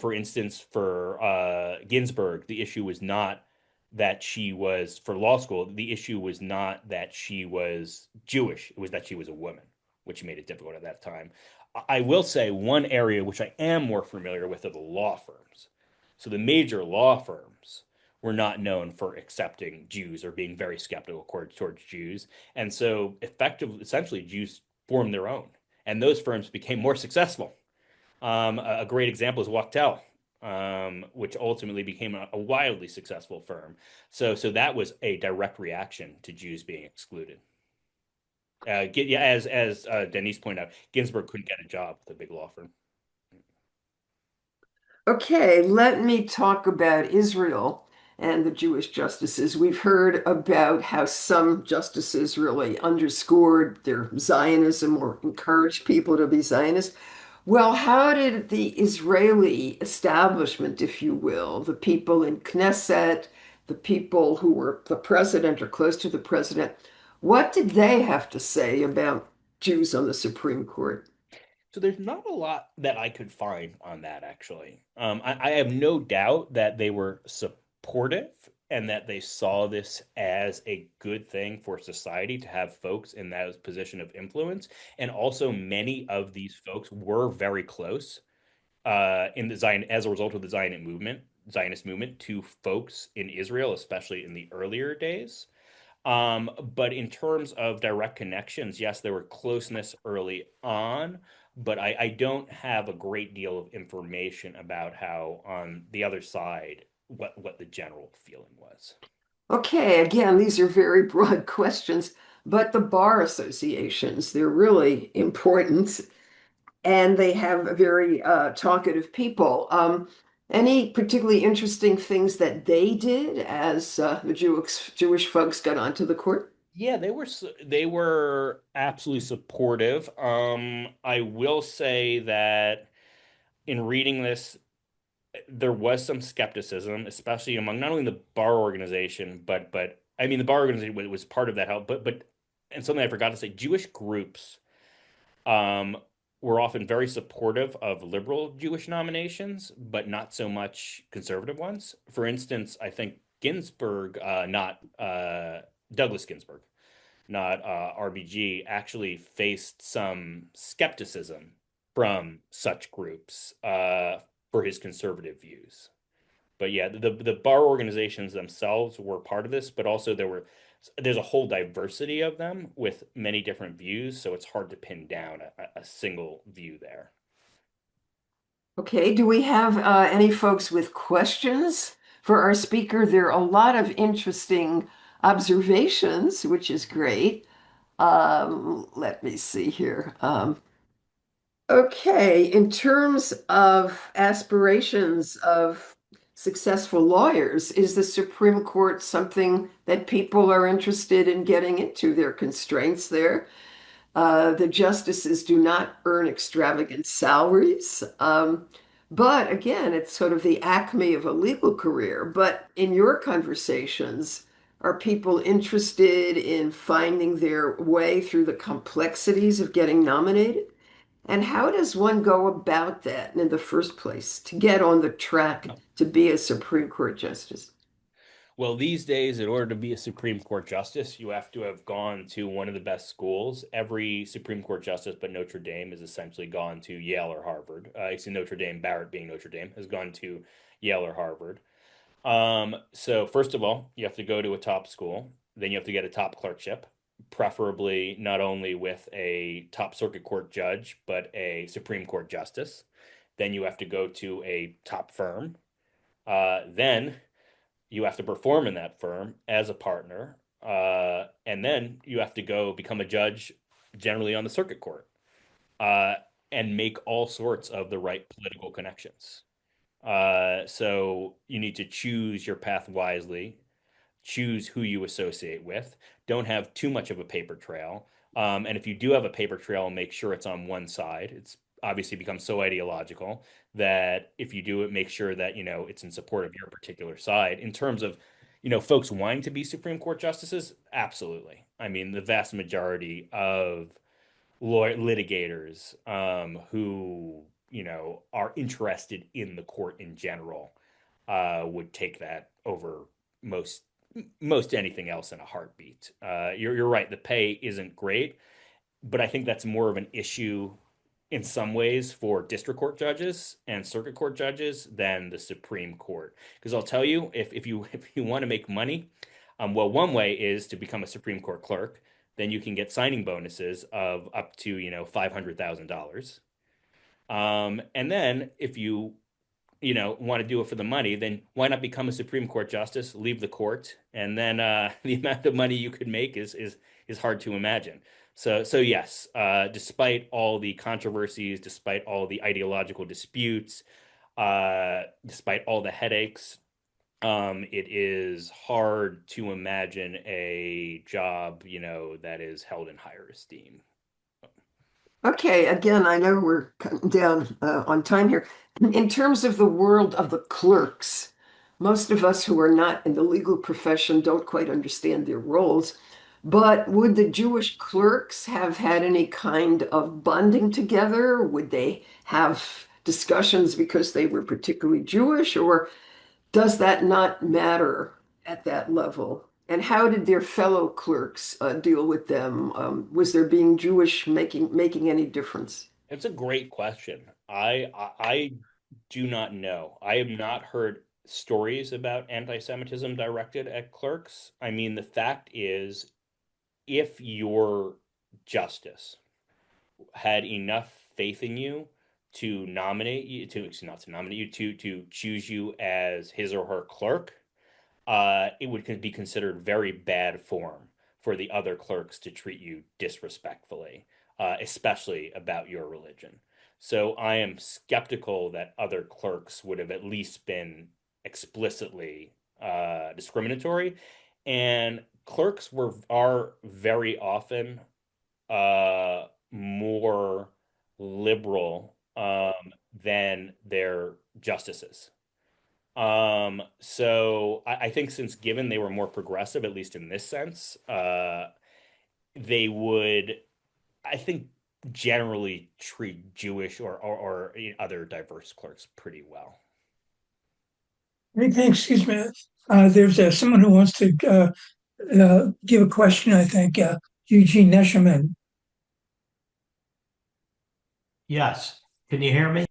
C: For instance, for Ginsburg, the issue was not that she was, for law school, the issue was not that she was Jewish, it was that she was a woman, which made it difficult at that time. I will say one area which I am more familiar with are the law firms. So the major law firms were not known for accepting Jews or being very skeptical towards Jews. And so essentially, Jews formed their own. And those firms became more successful. A great example is Wachtell, which ultimately became a wildly successful firm. So that was a direct reaction to Jews being excluded. As Denise pointed out, Ginsburg couldn't get a job with a big law firm.
D: Okay, let me talk about Israel and the Jewish justices. We've heard about how some justices really underscored their Zionism or encouraged people to be Zionist. Well, how did the Israeli establishment, if you will, the people in Knesset, the people who were the president or close to the president, what did they have to say about Jews on the Supreme Court?
C: So there's not a lot that I could find on that, actually. I have no doubt that they were supportive and that they saw this as a good thing for society to have folks in that position of influence. And also, many of these folks were very close in the Zion as a result of the Zionist movement to folks in Israel, especially in the earlier days. But in terms of direct connections, yes, there were closeness early on, but I don't have a great deal of information about how on the other side what the general feeling was.
D: Okay, again, these are very broad questions, but the bar associations, they're really important and they have very talkative people. Any particularly interesting things that they did as the Jewish folks got onto the court?
C: Yeah, they were absolutely supportive. I will say that in reading this, there was some skepticism, especially among not only the bar organization, but I mean the bar organization was part of that help, but and something I forgot to say, Jewish groups um, were often very supportive of liberal Jewish nominations, but not so much conservative ones. For instance, I think Ginsburg, not Douglas Ginsburg, not RBG, actually faced some skepticism from such groups for his conservative views. But yeah, the bar organizations themselves were part of this, but also there's a whole diversity of them with many different views, so it's hard to pin down a single view there.
D: Okay, do we have any folks with questions for our speaker? There are a lot of interesting observations, which is great. Let me see here. Okay, in terms of aspirations of successful lawyers, is the Supreme Court something that people are interested in getting into? There are constraints there. The justices do not earn extravagant salaries. But again, it's sort of the acme of a legal career. But in your conversations, are people interested in finding their way through the complexities of getting nominated? And how does one go about that in the first place to get on the track to be a Supreme Court justice?
C: Well, these days, in order to be a Supreme Court justice, you have to have gone to one of the best schools. Every Supreme Court justice, but Notre Dame, has essentially gone to Yale or Harvard. It's in Notre Dame, Barrett being Notre Dame, has gone to Yale or Harvard. So first of all, you have to go to a top school. Then you have to get a top clerkship, preferably not only with a top circuit court judge, but a Supreme Court justice. Then you have to go to a top firm. Then you have to perform in that firm as a partner. And then you have to go become a judge, generally on the circuit court, uh, and make all sorts of the right political connections. So you need to choose your path wisely, choose who you associate with, don't have too much of a paper trail. And if you do have a paper trail, make sure it's on one side. It's obviously become so ideological that if you do it, make sure that, it's in support of your particular side. In terms of, folks wanting to be Supreme Court justices, absolutely. I mean, the vast majority of litigators who are interested in the court in general would take that over most most anything else in a heartbeat. You're right. The pay isn't great, but I think that's more of an issue in some ways for district court judges and circuit court judges than the Supreme Court. Because I'll tell you, if you want to make money, well, one way is to become a Supreme Court clerk. Then you can get signing bonuses of up to $500,000. And then if you want to do it for the money, then why not become a Supreme Court justice, leave the court, and then the amount of money you could make is hard to imagine. So yes, despite all the controversies, despite all the ideological disputes, despite all the headaches, it is hard to imagine a job, that is held in higher esteem.
D: Okay, again, I know we're cutting down on time here. In terms of the world of the clerks, most of us who are not in the legal profession don't quite understand their roles. But would the Jewish clerks have had any kind of bonding together? Would they have discussions because they were particularly Jewish, or does that not matter at that level? And how did their fellow clerks deal with them? Was their being Jewish making any difference?
C: It's a great question. I do not know. I have not heard stories about anti-Semitism directed at clerks. I mean, the fact is, if your justice had enough faith in you to nominate you to not to nominate you to choose you as his or her clerk, it would be considered very bad form for the other clerks to treat you disrespectfully, especially about your religion. So I am skeptical that other clerks would have at least been explicitly discriminatory, and clerks are very often more liberal than their justices. So I think since given they were more progressive, at least in this sense, they would, I think, generally treat Jewish or other diverse clerks pretty well.
A: Thanks. Excuse me. There's someone who wants to give a question, I think. Eugene Nesherman.
E: Yes. Can you hear me?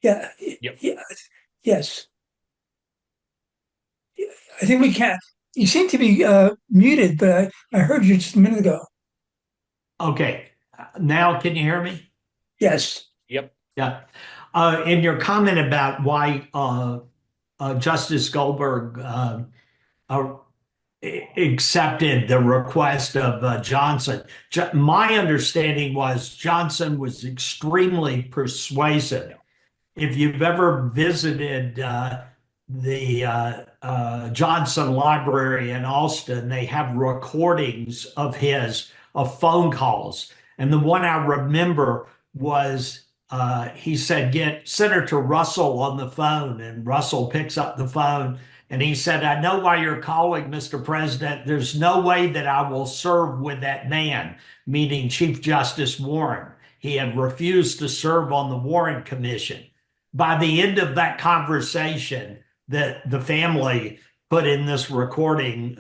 A: Yeah.
C: Yep.
A: Yeah. Yes. I think we can. You seem to be muted, but I heard you just a minute ago.
E: Okay. Now can you hear me?
A: Yes.
C: Yep.
E: Yeah. In your comment about why Justice Goldberg accepted the request of Johnson, my understanding was Johnson was extremely persuasive. If you've ever visited the Johnson Library in Austin, they have recordings of phone calls. And the one I remember was he said, "Get Senator Russell on the phone." And Russell picks up the phone and he said, "I know why you're calling, Mr. President. There's no way that I will serve with that man," meaning Chief Justice Warren. He had refused to serve on the Warren Commission. By the end of that conversation that the family put in this recording,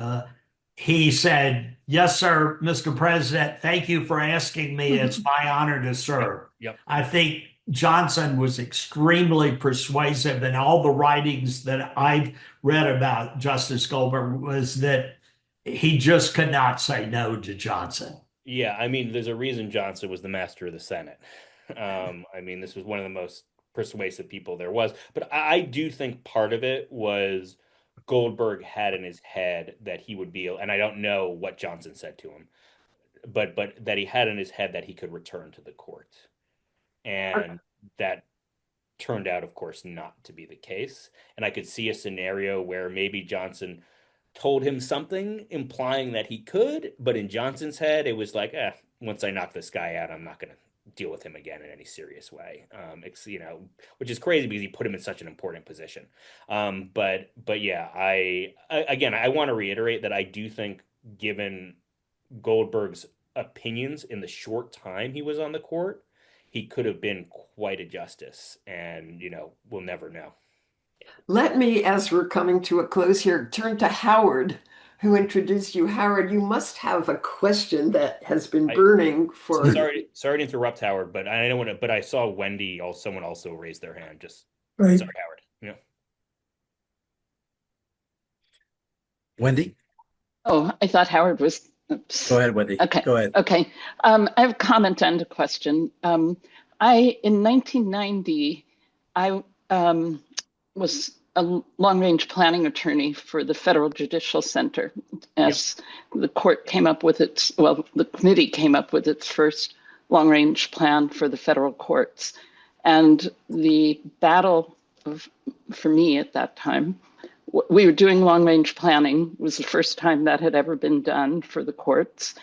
E: he said, "Yes, sir, Mr. President, thank you for asking me. It's my honor to serve."
C: Yep.
E: I think Johnson was extremely persuasive, and all the writings that I've read about Justice Goldberg was that he just could not say no to Johnson.
C: Yeah, I mean, there's a reason Johnson was the master of the Senate. I mean, this was one of the most persuasive people there was. But I do think part of it was Goldberg had in his head that he would be, and I don't know what Johnson said to him, but that he had in his head that he could return to the court. And that turned out, of course, not to be the case. And I could see a scenario where maybe Johnson told him something implying that he could, but in Johnson's head, it was like, once I knock this guy out, I'm not going to deal with him again in any serious way. Which is crazy because he put him in such an important position. But yeah, I want to reiterate that I do think, given Goldberg's opinions in the short time he was on the court, he could have been quite a justice, and we'll never know.
D: Let me, as we're coming to a close here, turn to Howard, who introduced you. Howard, you must have a question that has been burning for.
C: Sorry to interrupt, Howard, but I don't want to. But I saw Wendy, someone also raised their hand. Just
A: Right.
C: Sorry, Howard. Yeah.
B: Wendy?
F: Oh, I thought Howard was. Oops.
B: Go ahead, Wendy.
F: Okay.
B: Go ahead.
F: Okay. I have a comment and a question. In 1990, I was a long-range planning attorney for the Federal Judicial Center as the court came up with the committee came up with its first long-range plan for the federal courts. And the battle for me at that time, we were doing long-range planning. It was the first time that had ever been done for the courts.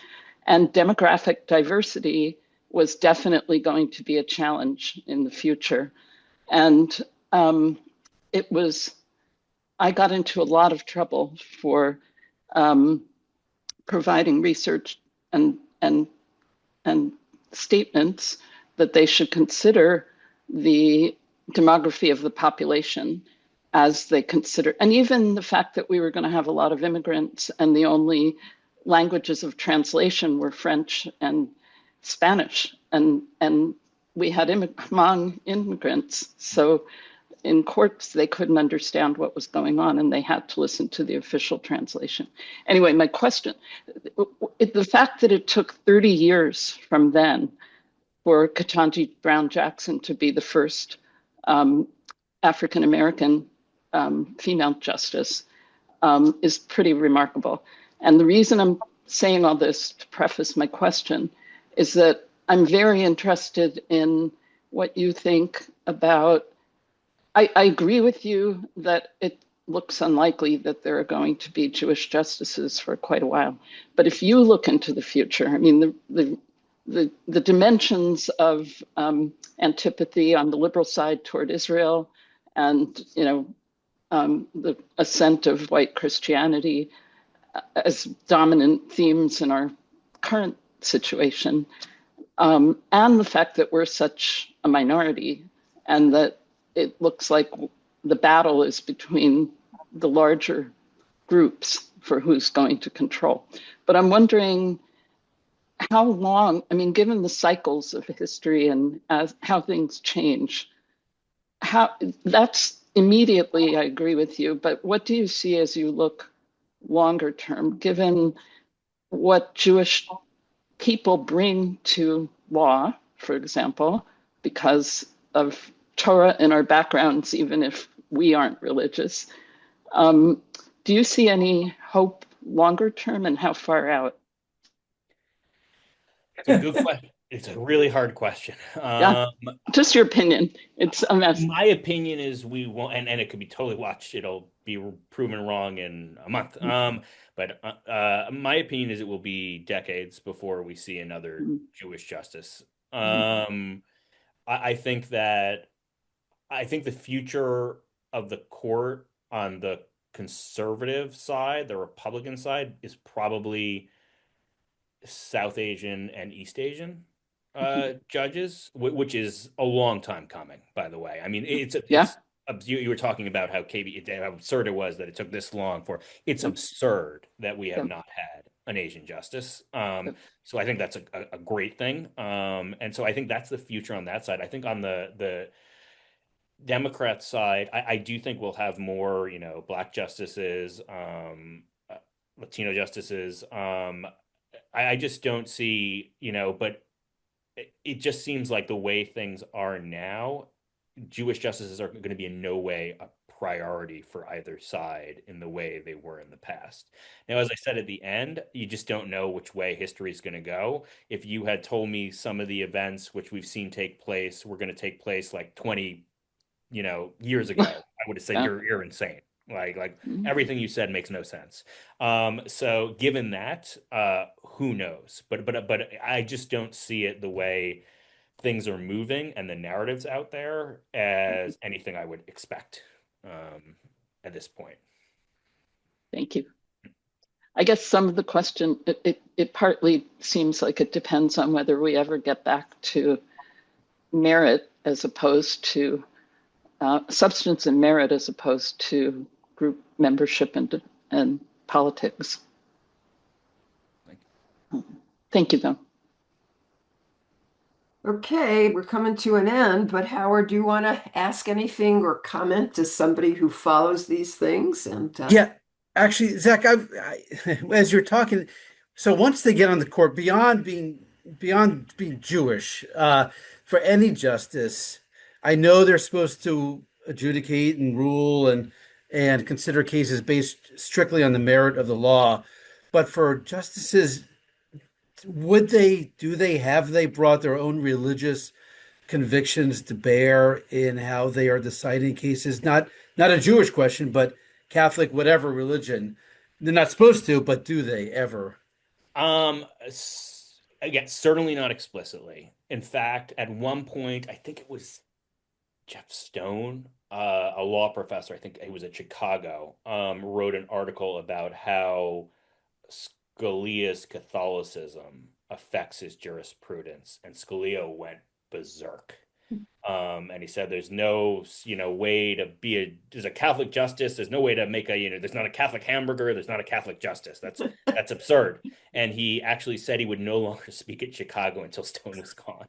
F: And demographic diversity was definitely going to be a challenge in the future. And I got into a lot of trouble for providing research and statements that they should consider the demography of the population. as they consider, and even the fact that we were going to have a lot of immigrants and the only languages of translation were French and Spanish, and we had Hmong immigrants, so in courts they couldn't understand what was going on, and they had to listen to the official translation. Anyway, my question: the fact that it took 30 years from then for Ketanji Brown Jackson to be the first African American female justice is pretty remarkable. And the reason I'm saying all this to preface my question is that I'm very interested in what you think about. I agree with you that it looks unlikely that there are going to be Jewish justices for quite a while. But if you look into the future, I mean, the dimensions of antipathy on the liberal side toward Israel, and the ascent of white Christianity as dominant themes in our current situation, and the fact that we're such a minority, and that it looks like the battle is between the larger groups for who's going to control. But I'm wondering how long, I mean, given the cycles of history and how things change, that's immediately, I agree with you, but what do you see as you look longer term, given what Jewish people bring to law, for example, because of Torah in our backgrounds, even if we aren't religious? Do you see any hope longer term, and how far out?
C: It's a good question. It's a really hard question.
F: Yeah, just your opinion. It's a mess.
C: My opinion is we won't, and it could be totally watched. It'll be proven wrong in a month. But my opinion is it will be decades before we see another Jewish justice. I think the future of the court on the conservative side, the Republican side, is probably South Asian and East Asian judges, which is a long time coming, by the way. I mean, you were talking about how absurd it was that it took this long for. It's absurd that we have not had an Asian justice. So I think that's a great thing. And so I think that's the future on that side. I think on the Democrat side, I do think we'll have more, Black justices, Latino justices. I just don't see, but it just seems like the way things are now, Jewish justices are going to be in no way a priority for either side in the way they were in the past. Now, as I said at the end, you just don't know which way history is going to go. If you had told me some of the events which we've seen take place were going to take place like 20, years ago, I would have said you're insane. Like everything you said makes no sense. So given that, who knows? But I just don't see it the way things are moving and the narratives out there as anything I would expect at this point.
F: Thank you. I guess some of the question, it partly seems like it depends on whether we ever get back to merit as opposed to substance and merit as opposed to group membership and politics. Thank you, though.
D: Okay, we're coming to an end, but Howard, do you want to ask anything or comment to somebody who follows these things? And
B: Yeah, actually, Zach, as you're talking, so once they get on the court, beyond being Jewish, for any justice, I know they're supposed to adjudicate and rule and consider cases based strictly on the merit of the law, but for justices, have they brought their own religious convictions to bear in how they are deciding cases? Not a Jewish question, but Catholic, whatever religion. They're not supposed to, but do they ever?
C: Again, certainly not explicitly. In fact, at one point, I think it was Jeff Stone, a law professor, I think he was at Chicago, wrote an article about how Scalia's Catholicism affects his jurisprudence, and Scalia went berserk. And he said there's no, way to there's a Catholic justice. There's no way to make there's not a Catholic hamburger. There's not a Catholic justice. That's absurd. And he actually said he would no longer speak at Chicago until Stone was gone.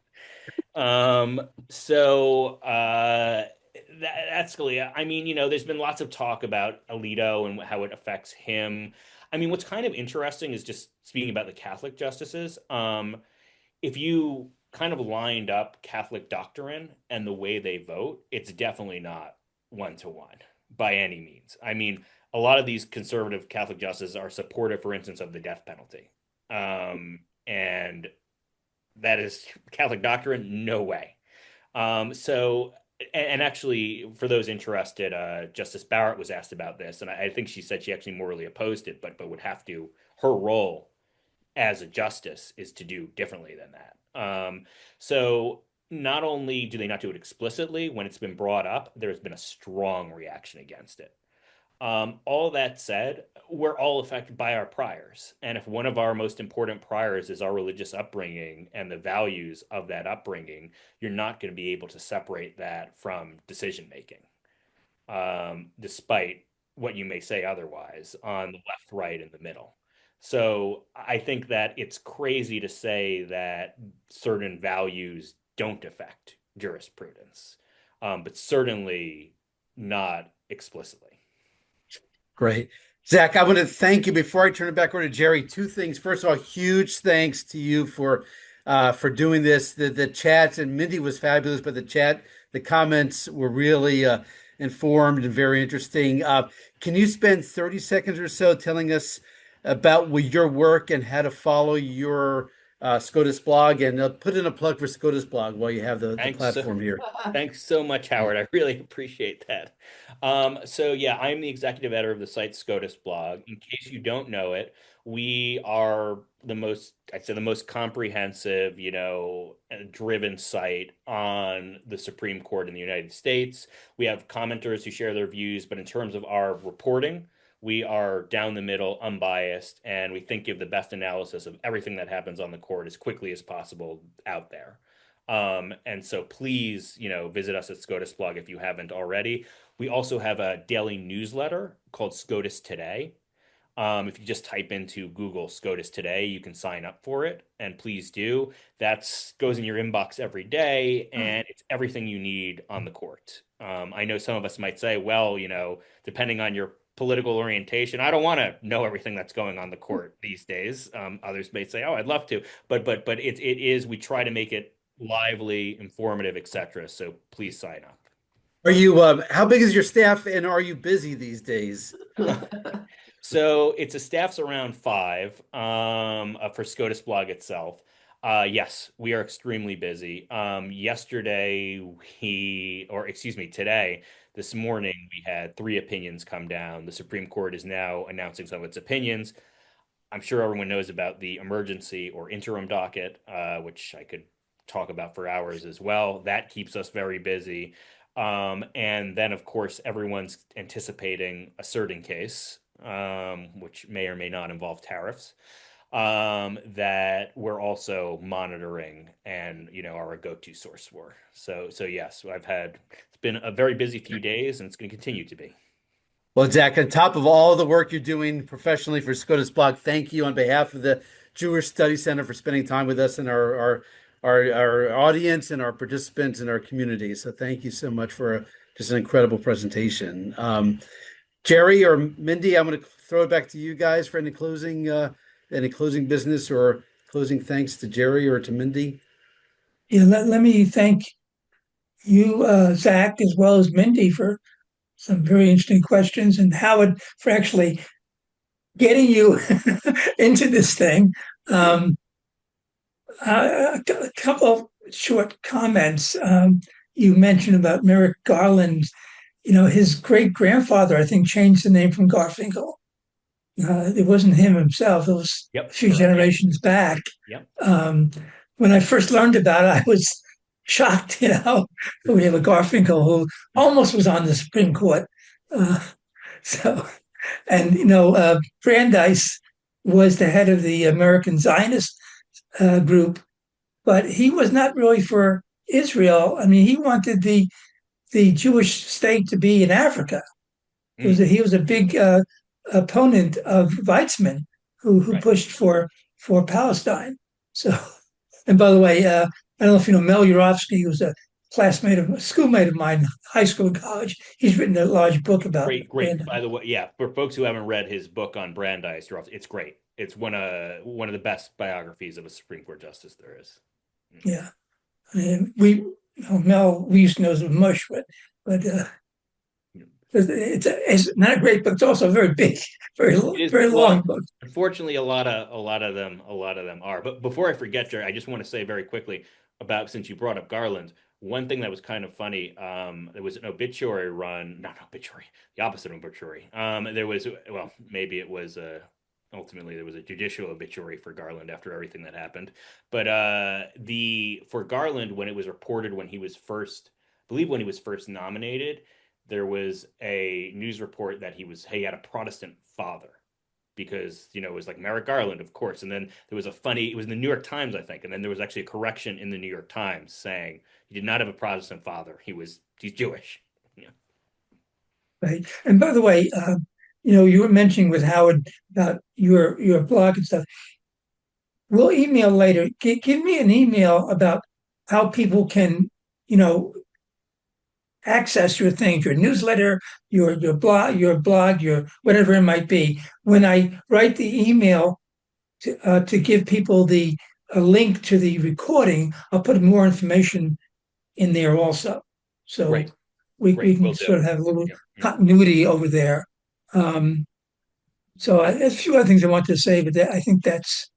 C: That's Scalia. I mean, there's been lots of talk about Alito and how it affects him. I mean, what's kind of interesting is just speaking about the Catholic justices. If you kind of lined up Catholic doctrine and the way they vote, it's definitely not 1-to-1 by any means. I mean, a lot of these conservative Catholic justices are supportive, for instance, of the death penalty. And that is Catholic doctrine? No way. And actually, for those interested, Justice Barrett was asked about this, and I think she said she actually morally opposed it, but would have to, her role as a justice is to do differently than that. So not only do they not do it explicitly, when it's been brought up, there's been a strong reaction against it. All that said, we're all affected by our priors. And if one of our most important priors is our religious upbringing and the values of that upbringing, you're not going to be able to separate that from decision making, despite what you may say otherwise on the left, right, and the middle. So I think that it's crazy to say that certain values don't affect jurisprudence, but certainly not explicitly.
B: Great. Zach, I want to thank you before I turn it back over to Jerry. Two things. First of all, huge thanks to you for doing this. The chat, and Mindy was fabulous, but the comments were really informed and very interesting. Can you spend 30 seconds or so telling us about your work and how to follow your SCOTUS blog, and put in a plug for SCOTUS blog while you have the platform here.
C: Thanks so much, Howard. I really appreciate that. So yeah, I'm the executive editor of the site SCOTUS blog. In case you don't know it, we are the most comprehensive, driven site on the Supreme Court in the United States. We have commenters who share their views, but in terms of our reporting, we are down the middle, unbiased, and we think give the best analysis of everything that happens on the court as quickly as possible out there. And so please, visit us at SCOTUSblog if you haven't already. We also have a daily newsletter called SCOTUS Today. If you just type into Google SCOTUS Today, you can sign up for it, and please do. That goes in your inbox every day, and it's everything you need on the court. I know some of us might say, well, depending on your political orientation, I don't want to know everything that's going on the court these days. Others may say, oh, I'd love to, but it is, we try to make it lively, informative, etc. So please sign up.
B: Are you, how big is your staff, and are you busy these days?
C: So it's a staff's around 5 for SCOTUSblog itself. Yes, we are extremely busy. Today, this morning, we had 3 opinions come down. The Supreme Court is now announcing some of its opinions. I'm sure everyone knows about the emergency or interim docket, which I could talk about for hours as well. That keeps us very busy. And then, of course, everyone's anticipating a certain case, which may or may not involve tariffs, that we're also monitoring and, are a go-to source for. So yes, it's been a very busy few days, and it's going to continue to be.
B: Well, Zach, on top of all the work you're doing professionally for SCOTUSblog, thank you on behalf of the Jewish Study Center for spending time with us and our audience and our participants and our community. So thank you so much for just an incredible presentation. Jerry or Mindy, I'm going to throw it back to you guys for any closing business or closing thanks to Jerry or to Mindy.
A: Yeah, let me thank you, Zach, as well as Mindy, for some very interesting questions, and Howard for actually getting you into this thing. A couple of short comments. You mentioned about Merrick Garland. His great-grandfather, I think, changed the name from Garfinkel. It wasn't him himself. It was a few generations back.
C: Yep.
A: When I first learned about it, I was shocked, we have a Garfinkel who almost was on the Supreme Court. Brandeis was the head of the American Zionist group, but he was not really for Israel, I mean, he wanted the Jewish state to be in Africa. He was a big opponent of Weizmann, who
C: Right.
A: pushed for Palestine. So, and by the way, I don't know if you know Mel Urovsky, who was a schoolmate of mine, high school and college. He's written a large book about
C: Great.
A: Brandeis.
C: By the way, yeah, for folks who haven't read his book on Brandeis, it's great. It's one of the best biographies of a Supreme Court justice there is.
A: Yeah, I mean, Mel we used to know as mush, but it's not a great book. It's also a very big, very long book.
C: Unfortunately, a lot of them are. But before I forget, Jerry, I just want to say very quickly about, since you brought up Garland, one thing that was kind of funny. There was an obituary run, not obituary, the opposite of obituary. There was, well, maybe it was ultimately there was a judicial obituary for Garland after everything that happened. But for Garland, when it was reported when he was first nominated, there was a news report that he had a Protestant father, because, it was like Merrick Garland, of course. And then there was it was in the New York Times, I think. And then there was actually a correction in the New York Times saying he did not have a Protestant father. He's Jewish. Yeah.
A: Right. And by the way, you were mentioning with Howard about your blog and stuff. We'll email later. Give me an email about how people can, access your things, your newsletter, your blog, your whatever it might be. When I write the email to give people a link to the recording, I'll put more information in there also. So
C: Great.
A: we can sort of have a little continuity over there. So there's a few other things I want to say, but I think that's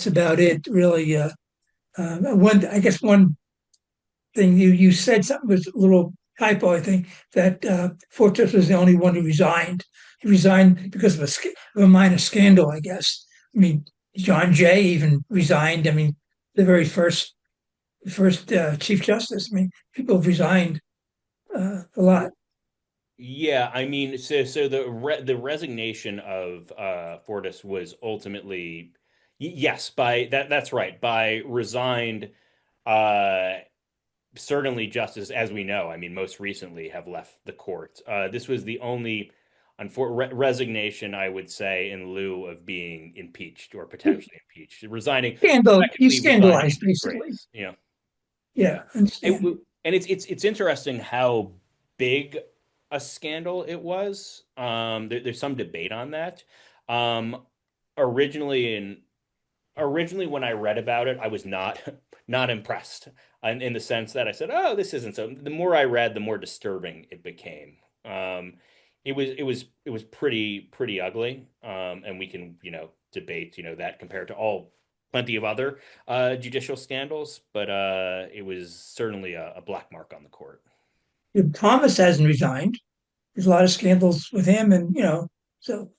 A: about it, really. One thing you said something was a little typo, I think, that Fortress was the only one who resigned. He resigned because of a minor scandal, I guess. I mean, John Jay even resigned. I mean, the very first Chief Justice. I mean, people have resigned a lot.
C: Yeah, I mean, so the resignation of Fortas was ultimately, yes, that's right, by resigned. Certainly, justice, as we know, I mean, most recently have left the court. This was the only resignation, I would say, in lieu of being impeached or potentially impeached. Resigning.
A: He scandalized, basically.
C: Yeah.
A: Yeah.
C: And it's interesting how big a scandal it was. There's some debate on that. Originally, when I read about it, I was not impressed, in the sense that I said, "Oh, this isn't so." The more I read, the more disturbing it became. It was pretty ugly, and we can debate that compared to plenty of other judicial scandals, but it was certainly a black mark on the court.
A: Thomas hasn't resigned. There's a lot of scandals with him, and so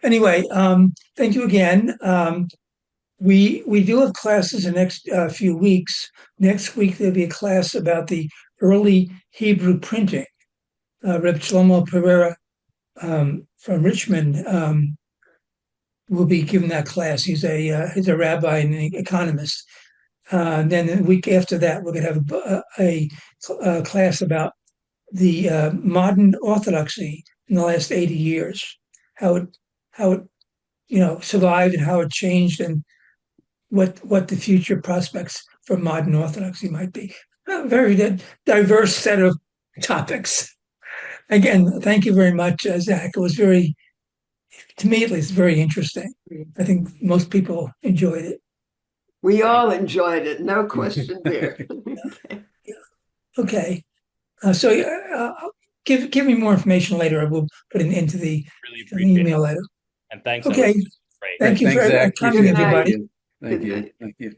A: anyway, thank you again. We do have classes the next few weeks. Next week there'll be a class about the early Hebrew printing. Reb Shlomo Pereira from Richmond will be giving that class. He's a rabbi and an economist. Then the week after that, we're going to have a class about the modern Orthodoxy in the last 80 years, how it survived and how it changed, and what the future prospects for modern Orthodoxy might be. A very diverse set of topics. Again, thank you very much, Zach. It was to me at least, very interesting. I think most people enjoyed it.
D: We all enjoyed it, no question there.
A: Okay. So give me more information later. I will put it into the email later.
C: And thanks.
A: Okay. Thank you for coming, everybody.
B: Thank you.